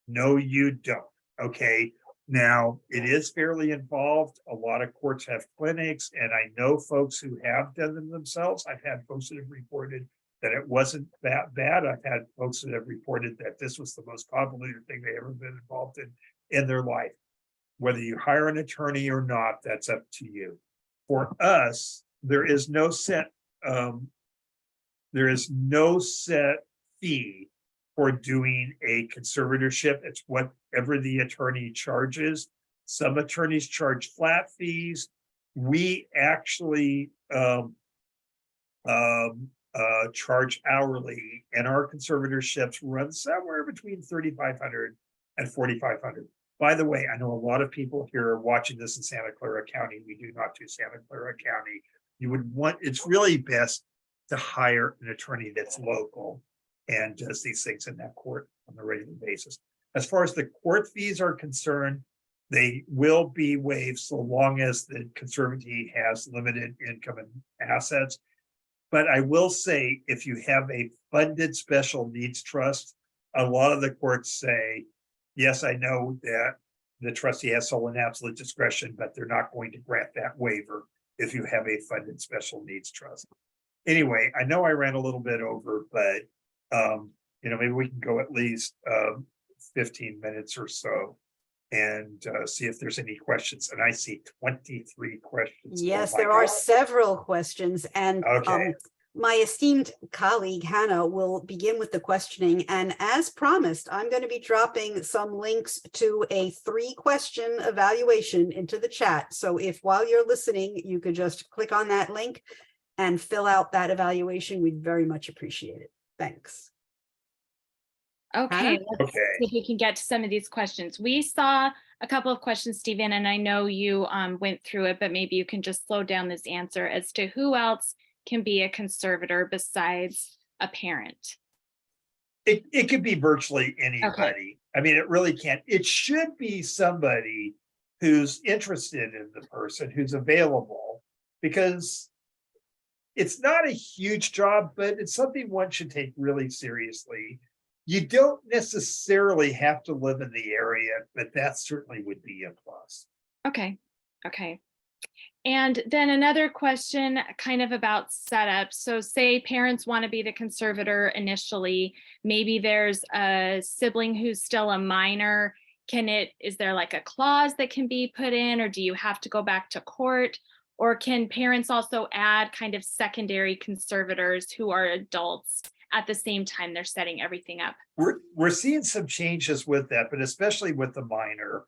No, you don't. Okay. Now, it is fairly involved. A lot of courts have clinics, and I know folks who have done them themselves. I've had folks that have reported that it wasn't that bad. I've had folks that have reported that this was the most convoluted thing they ever been involved in their life. Whether you hire an attorney or not, that's up to you. For us, there is no set fee for doing a conservatorship. It's whatever the attorney charges. Some attorneys charge flat fees. We actually charge hourly, and our conservatorships run somewhere between $3,500 and $4,500. By the way, I know a lot of people here are watching this in Santa Clara County. We do not do Santa Clara County. It's really best to hire an attorney that's local and does these things in that court on a regular basis. As far as the court fees are concerned, they will be waived so long as the conservatee has limited income and assets. But I will say, if you have a funded special needs trust, a lot of the courts say, yes, I know that the trustee has sole and absolute discretion, but they're not going to grant that waiver if you have a funded special needs trust. Anyway, I know I ran a little bit over, but maybe we can go at least 15 minutes or so and see if there's any questions. And I see 23 questions. Yes, Oh there are several questions. And okay. My esteemed colleague, Hannah, will begin with the questioning. And as promised, I'm going to be dropping some links to a 3-question evaluation into the chat. So if while you're listening, you could just click on that link and fill out that evaluation, we'd very much appreciate it. Thanks. Okay, let's see if we can get to some of these questions. We saw a couple of questions, Stephen, and I know you went through it, but maybe you can just slow down this answer as to who else can be a conservator besides a parent. It could be virtually anybody. Okay. I mean, it really can't. It should be somebody who's interested in the person, who's available, because it's not a huge job, but it's something one should take really seriously. You don't necessarily have to live in the area, but that certainly would be a plus. Okay. And then another question kind of about setup. So say parents want to be the conservator initially, maybe there's a sibling who's still a minor. Is there like a clause that can be put in, or do you have to go back to court? Or can parents also add kind of secondary conservators who are adults at the same time they're setting everything up? We're seeing some changes with that, but especially with the minor.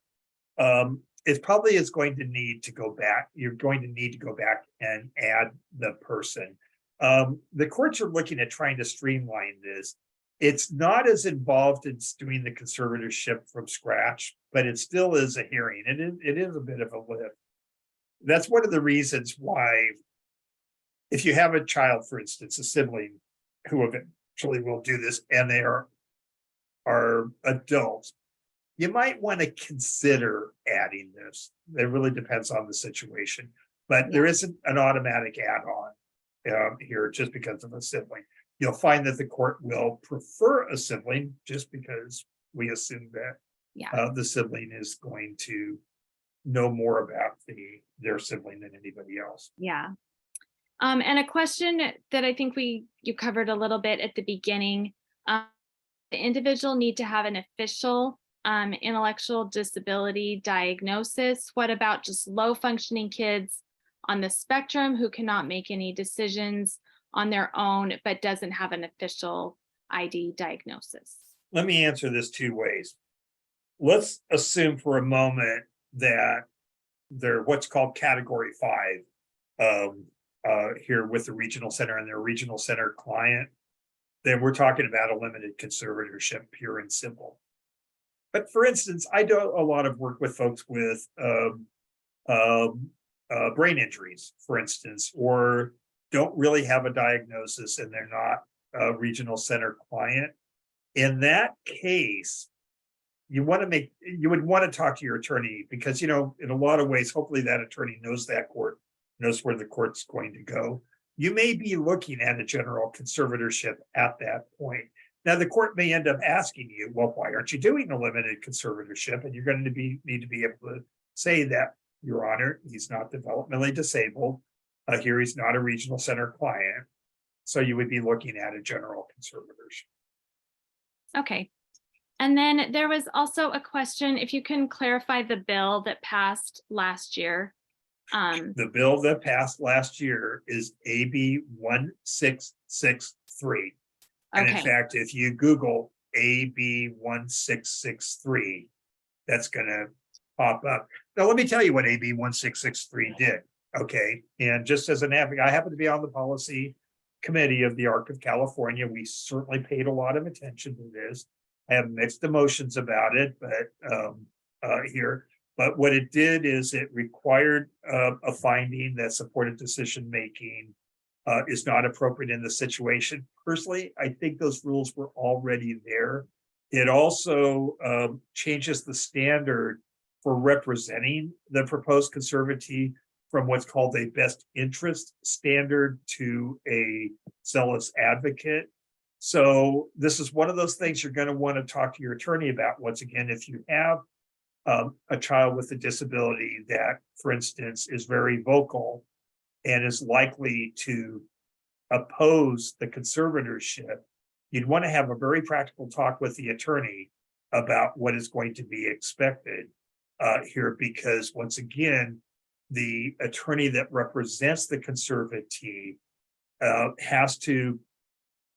It probably is going to need to go back. You're going to need to go back and add the person. The courts are looking at trying to streamline this. It's not as involved in doing the conservatorship from scratch, but it still is a hearing. It is a bit of a lift. That's one of the reasons why, if you have a child, for instance, a sibling who eventually will do this, and they are adults, you might want to consider adding this. It really depends on the situation, but there isn't an automatic add-on here just because of a sibling. You'll find that the court will prefer a sibling just because we assume that the sibling is going to know more about their sibling than anybody else. Yeah. And a question that I think you covered a little bit at the beginning, the individual need to have an official intellectual disability diagnosis. What about just low functioning kids on the spectrum who cannot make any decisions on their own, but doesn't have an official ID diagnosis? Let me answer this 2 ways. let's assume for a moment that they're what's called category 5 here with the regional center and their regional center client, then we're talking about a limited conservatorship, pure and simple. But for instance, I do a lot of work with folks with brain injuries, for instance, or don't really have a diagnosis and they're not a regional center client. In that case, you would want to talk to your attorney because, in a lot of ways, hopefully that attorney knows that court, knows where the court's going to go. You may be looking at a general conservatorship at that point. Now, the court may end up asking you, well, why aren't you doing a limited conservatorship? And you're going to need to be able to say that, Your Honor, he's not developmentally disabled. Here, he's not a regional center client. So you would be looking at a general conservatorship. Okay. And then there was also a question, if you can clarify the bill that passed last year. The bill that passed last year is AB 1663. And in Okay. fact, if you Google AB 1663, that's going to pop up. Now, let me tell you what AB 1663 did. Okay. And just as an advocate, I happen to be on the policy committee of the ARC of California. We certainly paid a lot of attention to this. I have mixed emotions about it, but here. But what it did is it required a finding that supported decision making is not appropriate in the situation. Personally, I think those rules were already there. It also changes the standard for representing the proposed conservatee from what's called a best interest standard to a zealous advocate. So this is one of those things you're going to want to talk to your attorney about. Once again, if you have a child with a disability that, for instance, is very vocal and is likely to oppose the conservatorship, you'd want to have a very practical talk with the attorney about what is going to be expected here, because once again, the attorney that represents the conservatee has to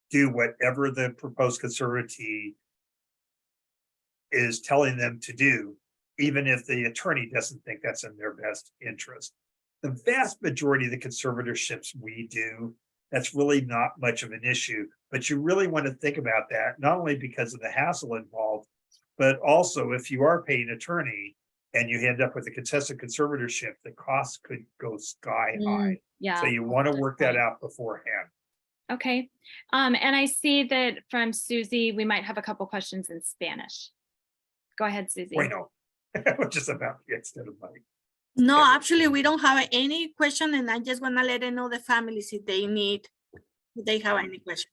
do whatever the proposed conservatee is telling them to do, even if the attorney doesn't think that's in their best interest. The vast majority of the conservatorships we do, that's really not much of an issue, but you really want to think about that, not only because of the hassle involved, but also if you are paying an attorney and you end up with a contested conservatorship, the costs could go sky high. Yeah. So you want to work that out beforehand. Okay. And I see that from Susie, we might have a couple questions in Spanish. Go ahead, Susie. Bueno, just about the extent of money. No, Yeah. actually, we don't have any question, and I just want to let them know the families if they have any question.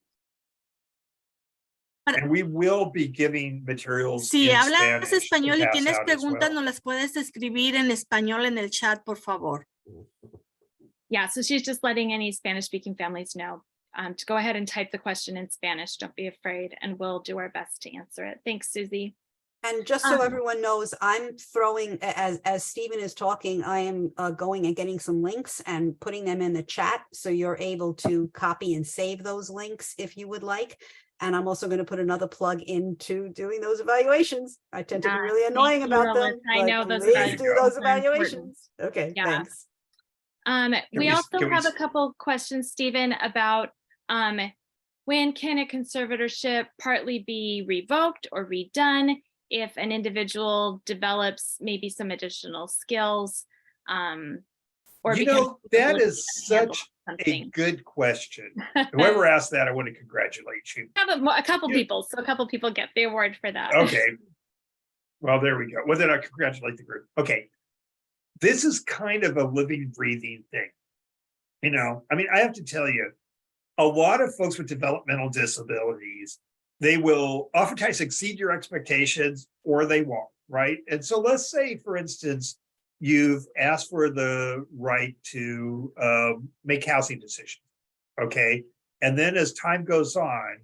And we will be giving materials Si in hablas Spanish to español y pass tienes out as preguntas, well. nos las puedes escribir en español en el chat, por favor. Yeah, so she's just letting any Spanish speaking families know to go ahead and type the question in Spanish. Don't be afraid, and we'll do our best to answer it. Thanks, Susie. And just so everyone knows, I'm throwing, as Stephen is talking, I am going and getting some links and putting them in the chat. So you're able to copy and save those links if you would like. And I'm also going to put another plug into doing those evaluations. I tend to be really annoying thank you, about them. Alyssa. I but know those please do evaluations those are important. evaluations. Okay, Yeah. thanks. We we- also can we have a s- couple questions, Stephen, about when can a conservatorship partly be revoked or redone if an individual develops maybe some additional skills, or You becomes know, that able is to handle such a something. good question. Whoever asked that, I want to congratulate you. Have a couple Yeah. people, so a couple people get the award for that. Okay. Well, there we go. Well, then I congratulate the group. Okay. This is kind of a living, breathing thing. I mean, I have to tell you, a lot of folks with developmental disabilities, they will oftentimes exceed your expectations or they won't, right? And so let's say, for instance, you've asked for the right to make housing decisions, okay? And then as time goes on,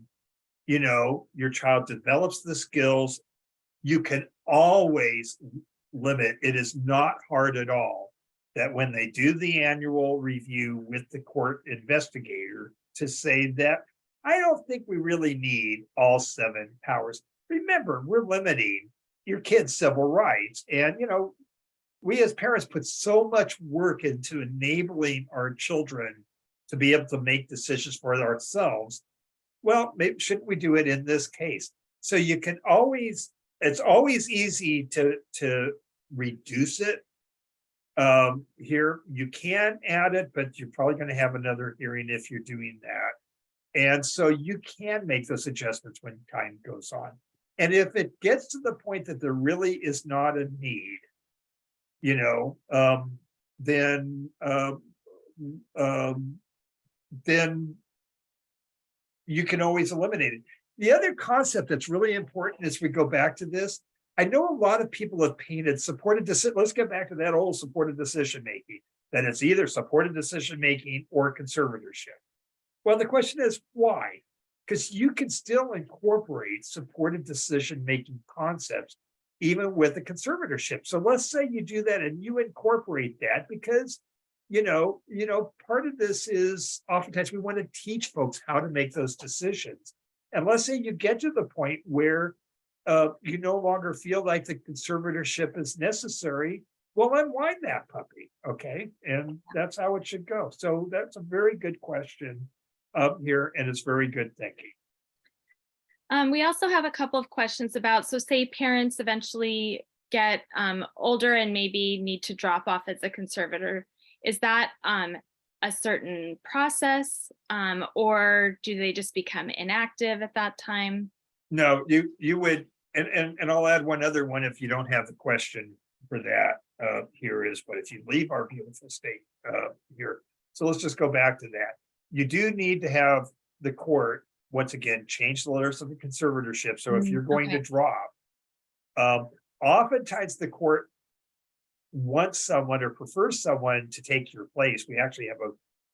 your child develops the skills. You can always limit, it is not hard at all, that when they do the annual review with the court investigator to say that, I don't think we really need all 7 powers. Remember, we're limiting, your kids civil rights. And, we as parents put so much work into enabling our children to be able to make decisions for ourselves. Well, maybe shouldn't we do it in this case? So you can always, it's always easy to reduce it. Here, you can add it, but you're probably going to have another hearing if you're doing that. And so you can make those adjustments when time goes on. And if it gets to the point that there really is not a need, then you can always eliminate it. The other concept that's really important as we go back to this, I know a lot of people have painted supported decision. Let's get back to that old supported decision making, that it's either supported decision making or conservatorship. Well, the question is why? Because you can still incorporate supported decision making concepts even with a conservatorship. So let's say you do that and you incorporate that because, part of this is oftentimes we want to teach folks how to make those decisions. And let's say you get to the point where you no longer feel like the conservatorship is necessary. Well, unwind that puppy, okay? And that's how it should go. So that's a very good question here, and it's very good thinking. We also have a couple of questions about, so say parents eventually get older and maybe need to drop off as a conservator. Is that a certain process or do they just become inactive at that time? No, you would, and I'll add one other one if you don't have the question for that here is, but if you leave our beautiful state here. So let's just go back to that. You do need to have the court once again, change the letters of the conservatorship. So if you're going to drop, oftentimes the court wants someone or prefers someone to take your place. We actually have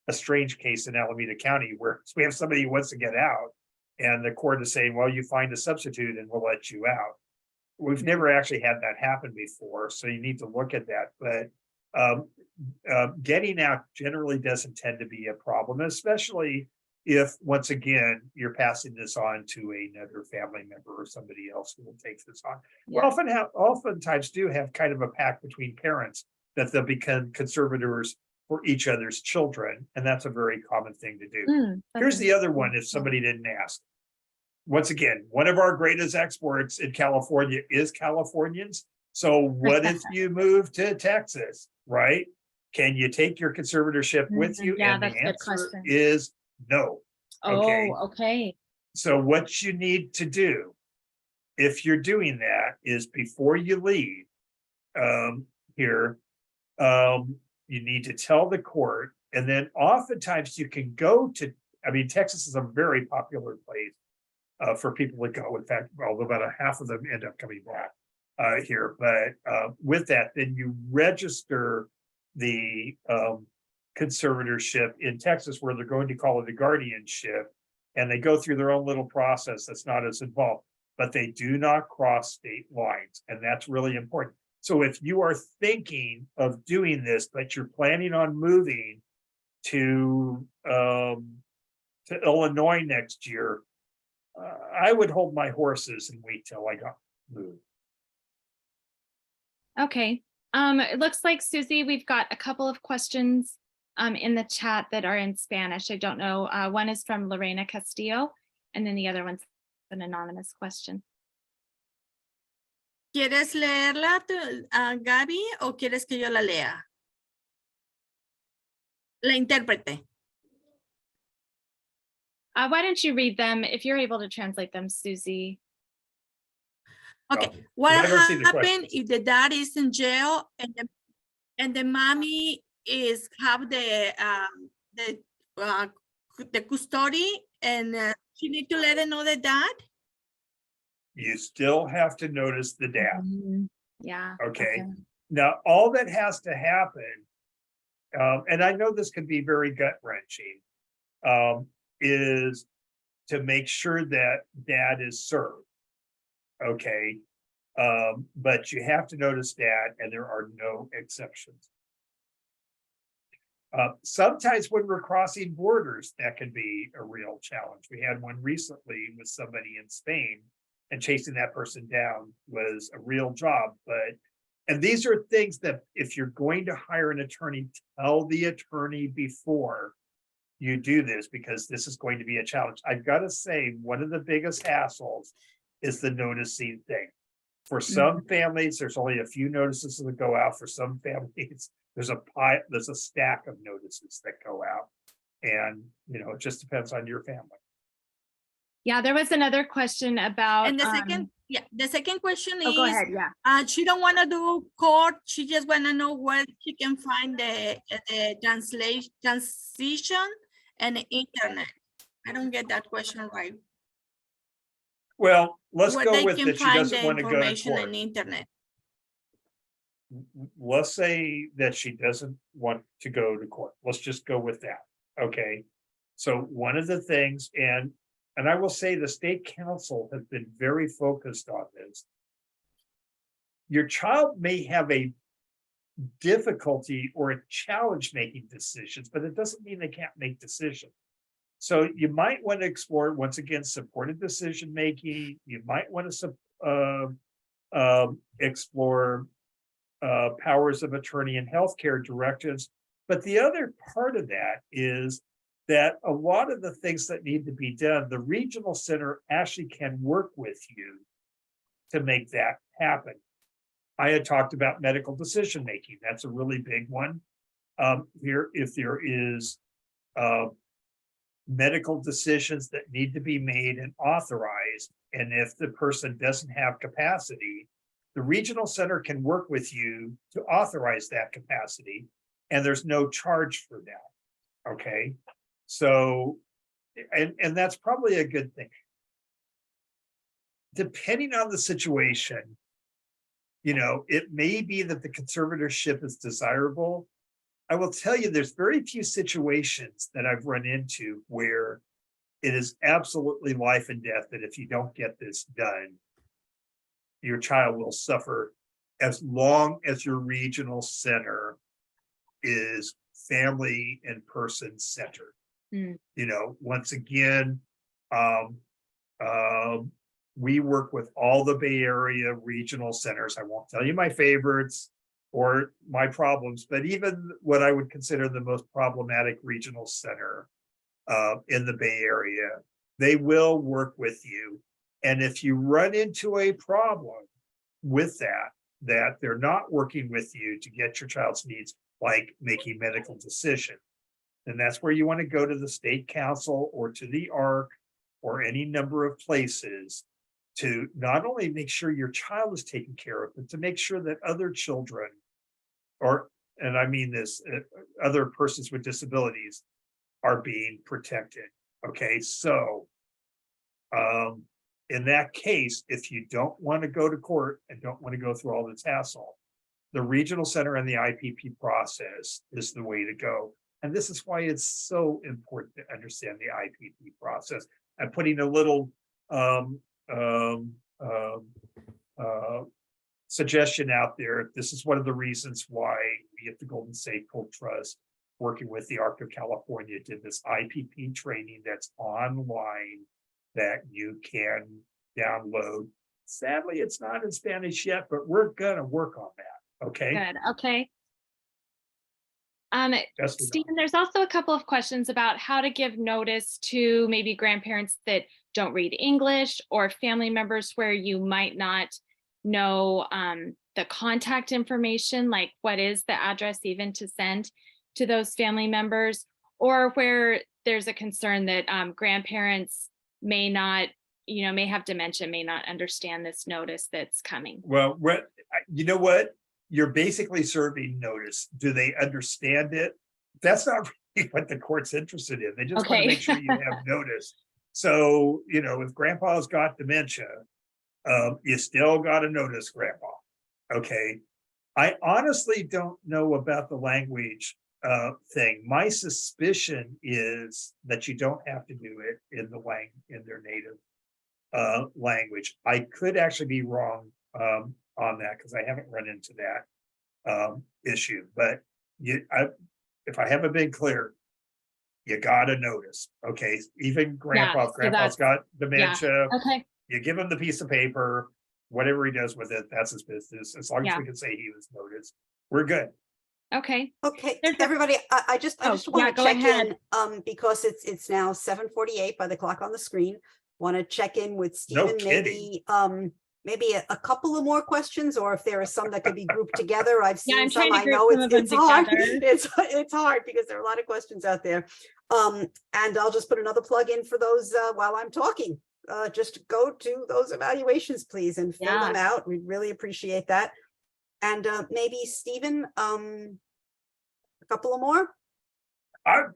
a strange case in Alameda County where we have somebody who wants to get out and the court is saying, well, you find a substitute and we'll let you out. We've never actually had that happen before. So you need to look at that. But getting out generally doesn't tend to be a problem, especially if, once again, you're passing this on to another family member or somebody else who will take this on. Yeah. We oftentimes do have kind of a pact between parents that they'll become conservators for each other's children, and that's a very common thing to do. Here's the other one, if somebody didn't ask. Once again, one of our greatest exports in California is Californians. So what if you move to Texas, right? Can you take your conservatorship with you? Yeah, and that's the a good answer question. is no. Okay. Oh, okay. So what you need to do, if you're doing that, is before you leave here, you need to tell the court, and then oftentimes you can go to, Texas is a very popular place for people to go. In fact, although about a half of them end up coming back here. But with that, then you register the conservatorship in Texas, where they're going to call it a guardianship, and they go through their own little process that's not as involved, but they do not cross state lines, and that's really important. So if you are thinking of doing this, but you're planning on moving to Illinois next year, I would hold my horses and wait till I got moved. Okay. It looks like, Susie, we've got a couple of questions in the chat that are in Spanish. I don't know. One is from Lorena Castillo, and then the other one's an anonymous question. ¿Quieres leerla, Gaby, o quieres que yo la lea? La intérprete. Why don't you read them if you're able to translate them, Susie? Okay, Oh, what I don't see the happened questions. if the dad is in jail and the mommy have the custody, and she need to let her know the dad? You still have to notice the dad. Yeah. Okay. Now, all that has to happen, and I know this can be very gut wrenching, is to make sure that dad is served. Okay. But you have to notice dad, and there are no exceptions. Sometimes when we're crossing borders, that can be a real challenge. We had one recently with somebody in Spain and chasing that person down was a real job. And these are things that if you're going to hire an attorney, tell the attorney before you do this, because this is going to be a challenge. I've got to say, one of the biggest hassles is the noticing thing. For some families, there's only a few notices that go out. For some families, there's a stack of notices that go out. And, it just depends on your family. Yeah, there was another question about. And the second question Oh, go is, ahead, yeah. she don't want to do court. She just want to know where she can find the transition and the internet. I don't get that question right. Well, let's Where go they with can that she find doesn't the want to go to information court. on the internet. Let's say that she doesn't want to go to court. Let's just go with that. Okay. So one of the things, and I will say the state council has been very focused on this. Your child may have a difficulty or a challenge making decisions, but it doesn't mean they can't make decisions. So you might want to explore, once again, supported decision making. You might want to explore powers of attorney and healthcare directives. But the other part of that is that a lot of the things that need to be done, the regional center actually can work with you to make that happen. I had talked about medical decision making. That's a really big one. Here, if there is medical decisions that need to be made and authorized, and if the person doesn't have capacity, the regional center can work with you to authorize that capacity, and there's no charge for that. Okay, so and that's probably a good thing. Depending on the situation, it may be that the conservatorship is desirable. I will tell you, there's very few situations that I've run into where it is absolutely life and death that if you don't get this done, your child will suffer, as long as your regional center is family and person centered. Once again, we work with all the Bay Area regional centers. I won't tell you my favorites or my problems, but even what I would consider the most problematic regional center in the Bay Area, they will work with you. And if you run into a problem with that they're not working with you to get your child's needs, like making medical decisions, then that's where you want to go to the state council or to the ARC or any number of places to not only make sure your child is taken care of, but to make sure that other children, and I mean this, other persons with disabilities are being protected. Okay, so in that case, if you don't want to go to court and don't want to go through all this hassle, the regional center and the IPP process is the way to go. And this is why it's so important to understand the IPP process. I'm putting a little suggestion out there. This is one of the reasons why we at the Golden State Cold Trust, working with the ARC of California, did this IPP training that's online that you can download. Sadly, it's not in Spanish yet, but we're gonna work on that. Okay. Good. Okay. Just Stephen, there's also a couple of questions about how to give notice to maybe grandparents that don't read English, or family members where you might not know the contact information, like what is the address even to send to those family members, or where there's a concern that grandparents may not, may have dementia, may not understand this notice that's coming. Well, you know what? You're basically serving notice. Do they understand it? That's not really what the court's interested in. They just want to make sure you have notice. So, if grandpa's got dementia, you still got to notice grandpa. Okay. I honestly don't know about the language thing. My suspicion is that you don't have to do it in their native language. I could actually be wrong on that because I haven't run into that issue. But if I haven't been clear, you gotta notice. Okay, even grandpa, if grandpa's got dementia, Okay. You give him the piece of paper, whatever he does with it, that's his business. As long as Yeah. we can say he was noticed, we're good. Okay, Okay, There's a- everybody, I just Oh, want yeah, to go check ahead. in, because it's now 7:48 by the clock on the screen. Want to check in with No Stephen, kidding. maybe a couple of more questions, or if there are some that could be grouped together. I've Yeah, seen I'm some, trying to I group know some of them it's hard. together. It's hard because there are a lot of questions out there. And I'll just put another plug in for those, while I'm talking. Just go to those evaluations, please, and fill them Yeah. out. We'd really appreciate that. And maybe Stephen, a couple of more? I'm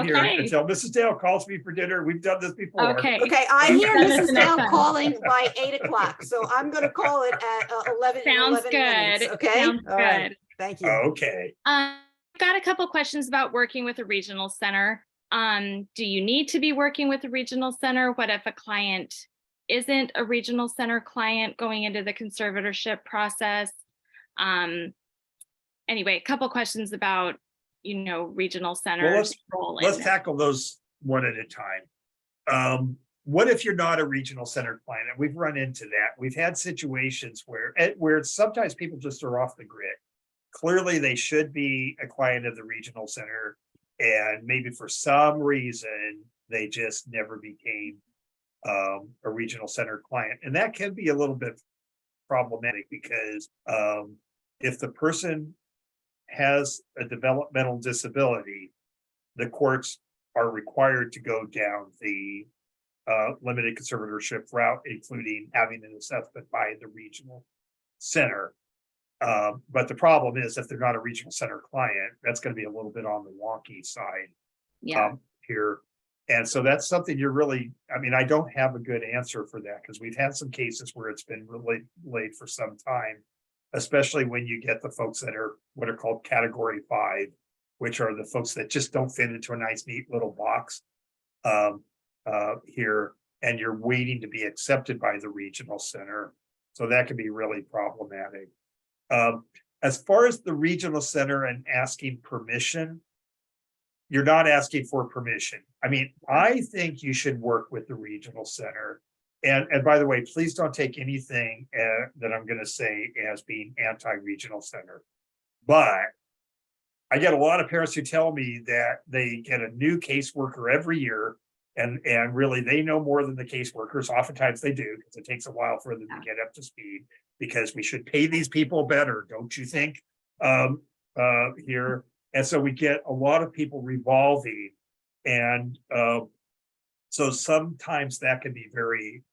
here Okay. until Mrs. Dale calls me for dinner. We've done this before. Okay. Okay, I You've hear done this Mrs. enough Dale then. calling by 8 o'clock, so I'm gonna call it at 11 Sounds minutes, good. okay? Sounds All right, good. thank you. Okay. I've got a couple questions about working with a regional center. Do you need to be working with a regional center? What if a client isn't a regional center client going into the conservatorship process? Anyway, a couple questions about, regional centers role Let's in. tackle those one at a time. What if you're not a regional center client? And we've run into that. We've had situations where sometimes people just are off the grid. Clearly, they should be a client of the regional center, and maybe for some reason they just never became a regional center client, and that can be a little bit problematic because if the person has a developmental disability, the courts are required to go down the limited conservatorship route, including having an assessment by the regional center. But the problem is, if they're not a regional center client, that's going to be a little bit on the wonky side Yeah. here. And so that's something I don't have a good answer for that, because we've had some cases where it's been really late for some time, especially when you get the folks that are what are called category 5, which are the folks that just don't fit into a nice, neat little box here, and you're waiting to be accepted by the regional center. So that can be really problematic. As far as the regional center and asking permission, you're not asking for permission. I think you should work with the regional center. And by the way, please don't take anything that I'm going to say as being anti-regional center. But I get a lot of parents who tell me that they get a new caseworker every year, and really they know more than the caseworkers. Oftentimes they do, because it takes a while for them to get up to speed, because we should pay these people better, don't you think? Here. And so we get a lot of people revolving, and so sometimes that can be very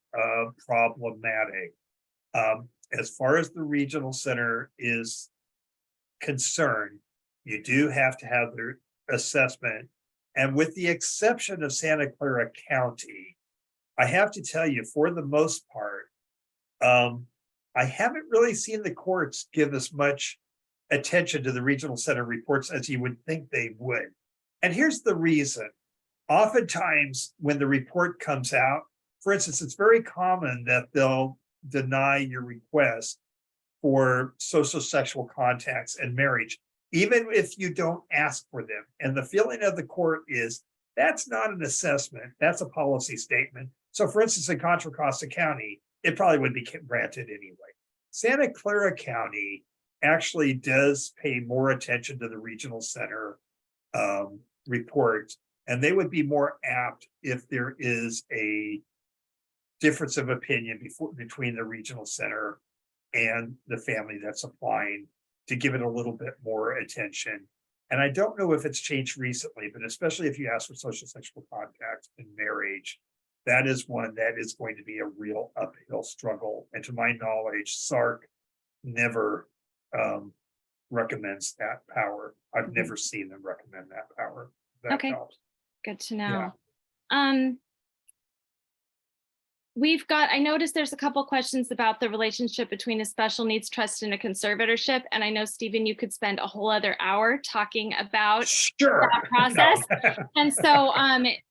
problematic. As far as the regional center is concerned, you do have to have their assessment. And with the exception of Santa Clara County, I have to tell you, for the most part, I haven't really seen the courts give as much attention to the regional center reports as you would think they would. And here's the reason. Oftentimes, when the report comes out, for instance, it's very common that they'll deny your request for social sexual contacts and marriage, even if you don't ask for them. And the feeling of the court is that's not an assessment, that's a policy statement. So for instance, in Contra Costa County, it probably would be granted anyway. Santa Clara County actually does pay more attention to the regional center report, and they would be more apt if there is a difference of opinion between the regional center and the family that's applying, to give it a little bit more attention. And I don't know if it's changed recently, but especially if you ask for social sexual contact and marriage, that is one that is going to be a real uphill struggle. And to my knowledge, SARC never recommends that power. I've never seen them recommend that power. That Okay. helps. Good to know. I noticed there's a couple questions about the relationship between a special needs trust and a conservatorship. And I know, Stephen, you could spend a whole other hour talking about Sure. that process. No. And so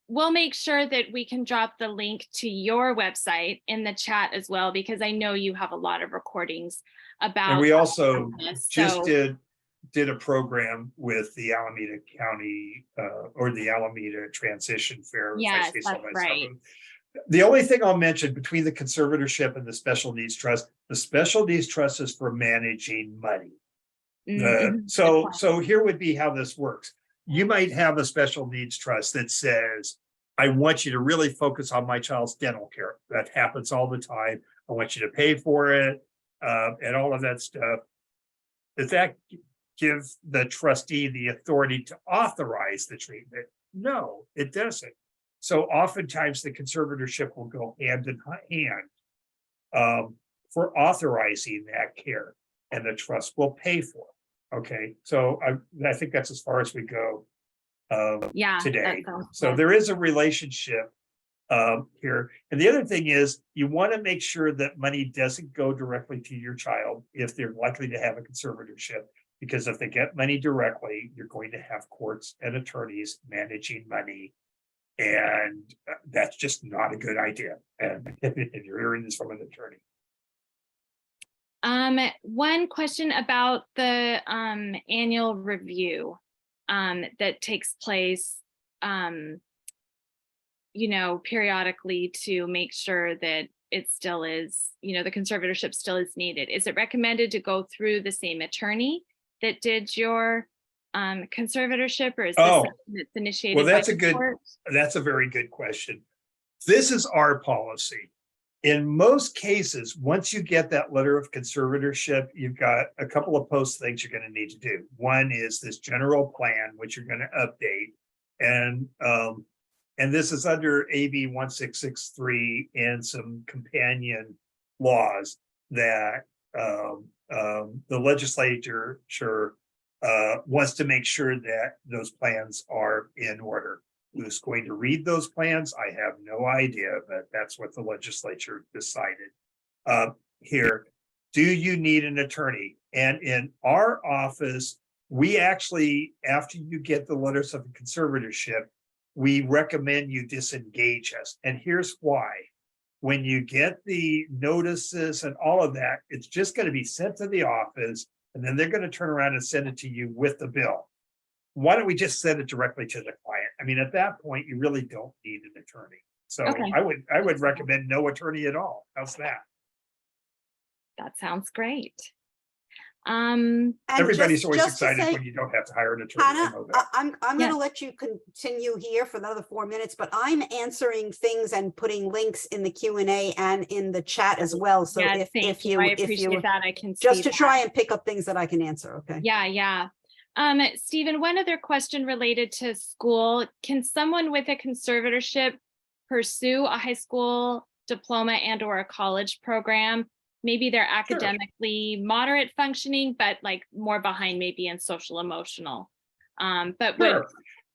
we'll make sure that we can drop the link to your website in the chat as well, because I know you have a lot of recordings about. And we also this, just so- did a program with the Alameda County or the Alameda Transition Fair. Yes, if I say so that's myself. right. The only thing I'll mention between the conservatorship and the special needs trust, the special needs trust is for managing money. Mhm. So here would be how this works. You might have a special needs trust that says, I want you to really focus on my child's dental care. That happens all the time. I want you to pay for it, and all of that stuff. Does that give the trustee the authority to authorize the treatment? No, it doesn't. So oftentimes the conservatorship will go hand in hand for authorizing that care, and the trust will pay for it. Okay, so I think that's as far as we go Yeah. that today. sounds So good. there is a relationship here. And the other thing is, you want to make sure that money doesn't go directly to your child if they're likely to have a conservatorship, because if they get money directly, you're going to have courts and attorneys managing money. And that's just not a good idea. And if you're hearing this from an attorney. One question about the annual review that takes place periodically to make sure that it still is, the conservatorship still is needed. Is it recommended to go through the same attorney that did your conservatorship, or is this Oh, something that's initiated? well, that's by a the good- court? That's a very good question. This is our policy. In most cases, once you get that letter of conservatorship, you've got a couple of post things you're going to need to do. One is this general plan, which you're going to update. And this is under AB 1663 and some companion laws that the legislature wants to make sure that those plans are in order. Who's going to read those plans? I have no idea, but that's what the legislature decided. Here, do you need an attorney? And in our office, we actually, after you get the letters of conservatorship, we recommend you disengage us. And here's why. When you get the notices and all of that, it's just going to be sent to the office, and then they're going to turn around and send it to you with the bill. Why don't we just send it directly to the client? I mean, at that point, you really don't need an attorney. So Okay. I would recommend no attorney at all. How's that? That sounds great. And Everybody's always just to excited say, when you don't have to hire an attorney. I Hannah, know that. I'm Yeah. going to let you continue here for another 4 minutes, but I'm answering things and putting links in the Q&A and in the chat as well. So Yeah, if thank you I appreciate that. I can just see to that. try and pick up things that I can answer, okay? Yeah. Stephen, one other question related to school. Can someone with a conservatorship pursue a high school diploma and or a college program? Maybe they're academically moderate functioning, but like more behind maybe in social emotional. But Sure.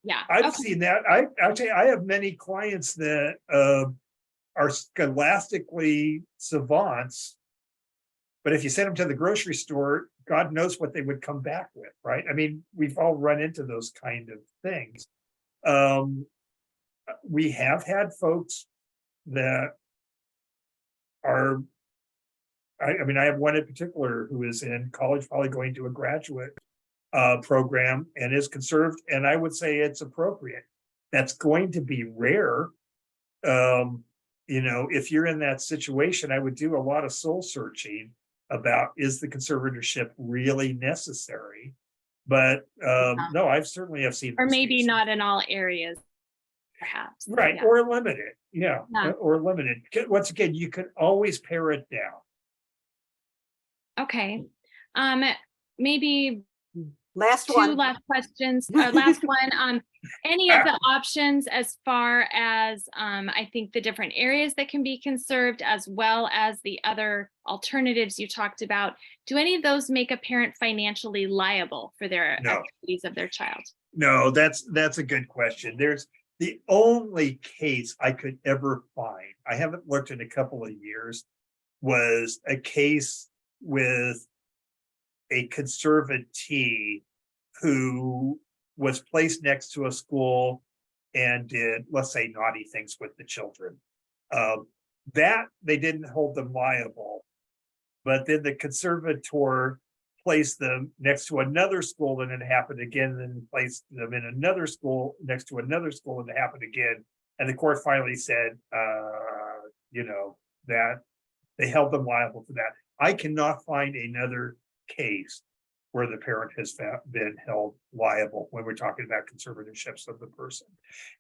yeah. I've okay. seen that. I have many clients that are scholastically savants, but if you send them to the grocery store, God knows what they would come back with, right? I mean, we've all run into those kind of things. We have had folks that are, I mean, I have one in particular who is in college, probably going to a graduate program and is conserved, and I would say it's appropriate. That's going to be rare. If you're in that situation, I would do a lot of soul searching about, is the conservatorship really necessary? But no, I've certainly have seen, Or those maybe cases. not in all areas, perhaps. Right, Yeah. or limited, yeah, Yeah. or limited. Once again, you can always pare it down. Okay. Maybe Last two one. last questions. Last one. Any of the options as far as I think the different areas that can be conserved, as well as the other alternatives you talked about, do any of those make a parent financially liable for their No. activities of their child? No, that's a good question. There's the only case I could ever find, I haven't looked in a couple of years, was a case with a conservatee who was placed next to a school and did, let's say, naughty things with the children. That they didn't hold them liable, but then the conservator placed them next to another school and it happened again, and then placed them in another school next to another school and it happened again. And the court finally said, that they held them liable for that. I cannot find another case where the parent has been held liable when we're talking about conservatorships of the person.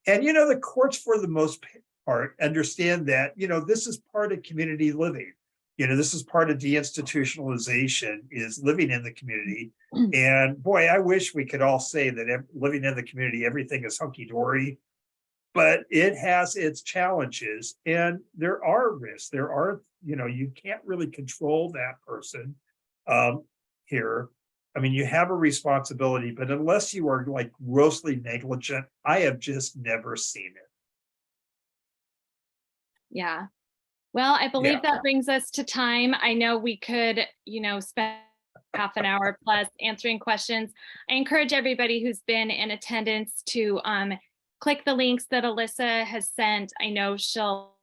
And, the courts, for the most part, understand that, this is part of community living. This is part of deinstitutionalization, is living in the community. And boy, I wish we could all say that living in the community, everything is hunky-dory, but it has its challenges, and there are risks. There are, you can't really control that person here. I mean, you have a responsibility, but unless you are like grossly negligent, I have just never seen it. Yeah. Well, I believe that brings us to time. I know we could, spend half an hour plus answering questions. I encourage everybody who's been in attendance to click the links that Alyssa has sent. I know she'll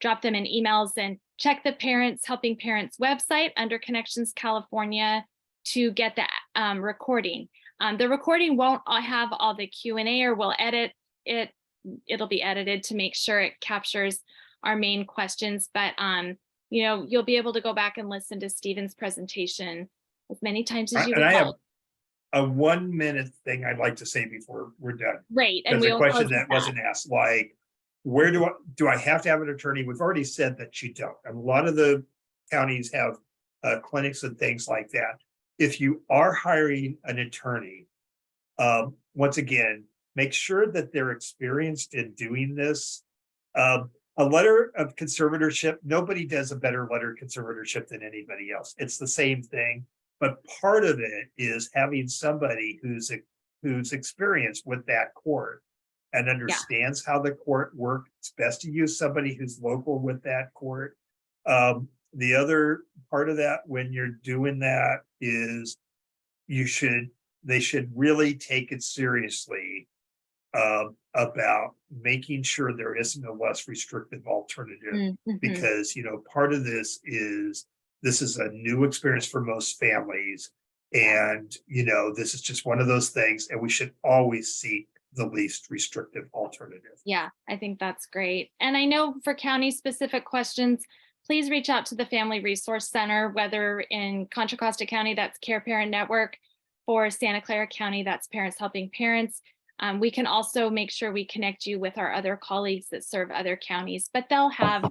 drop them in emails, and check the Parents Helping Parents website under Connections California to get the recording. The recording won't have all the Q&A, or we'll edit it. It'll be edited to make sure it captures our main questions, but you'll be able to go back and listen to Stephen's presentation as many times as you And I have want. a 1 minute thing I'd like to say before we're done. Great. And There's a we'll question close that with wasn't asked, like, where do I have to have an attorney? We've already said that you don't. And a lot of the counties have clinics and things like that. If you are hiring an attorney, once again, make sure that they're experienced in doing this. A letter of conservatorship, nobody does a better letter of conservatorship than anybody else. It's the same thing, but part of it is having somebody who's experienced with that court and understands how the court works. It's best to use somebody who's local with that court. The other part of that, when you're doing that, is they should really take it seriously about making sure there isn't a less restrictive alternative, because part of this is a new experience for most families, and this is just one of those things, and we should always seek the least restrictive alternative. Yeah, I think that's great. And I know for county specific questions, please reach out to the Family Resource Center, whether in Contra Costa County, that's Care Parent Network, for Santa Clara County, that's Parents Helping Parents. We can also make sure we connect you with our other colleagues that serve other counties, but they'll have,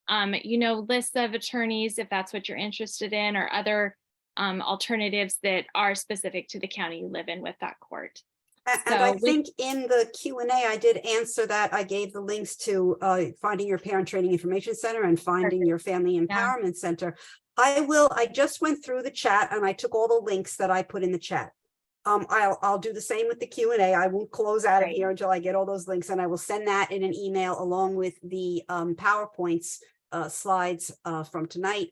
lists of attorneys if that's what you're interested in, or other alternatives that are specific to the county you live in with that court. And I think in the Q&A, I did answer that. I gave the links to finding your Parent Training Information Center and finding your Family Empowerment Center. I just went through the chat and I took all the links that I put in the chat. I'll do the same with the Q&A. I won't close out of here until I get all those links, and I will send that in an email along with the PowerPoints slides from tonight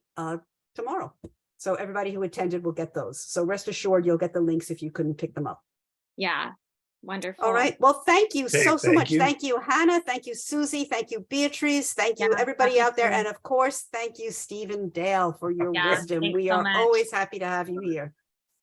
tomorrow. So everybody who attended will get those. So rest assured, you'll get the links if you couldn't pick them up. Yeah, wonderful. All right. Well, thank you so much. You. Thank you, Hannah. Thank you, Susie. Thank you, Beatrice. Thank you, everybody out there. And of course, thank you, Stephen Dale, for your wisdom. We are always happy to have you here.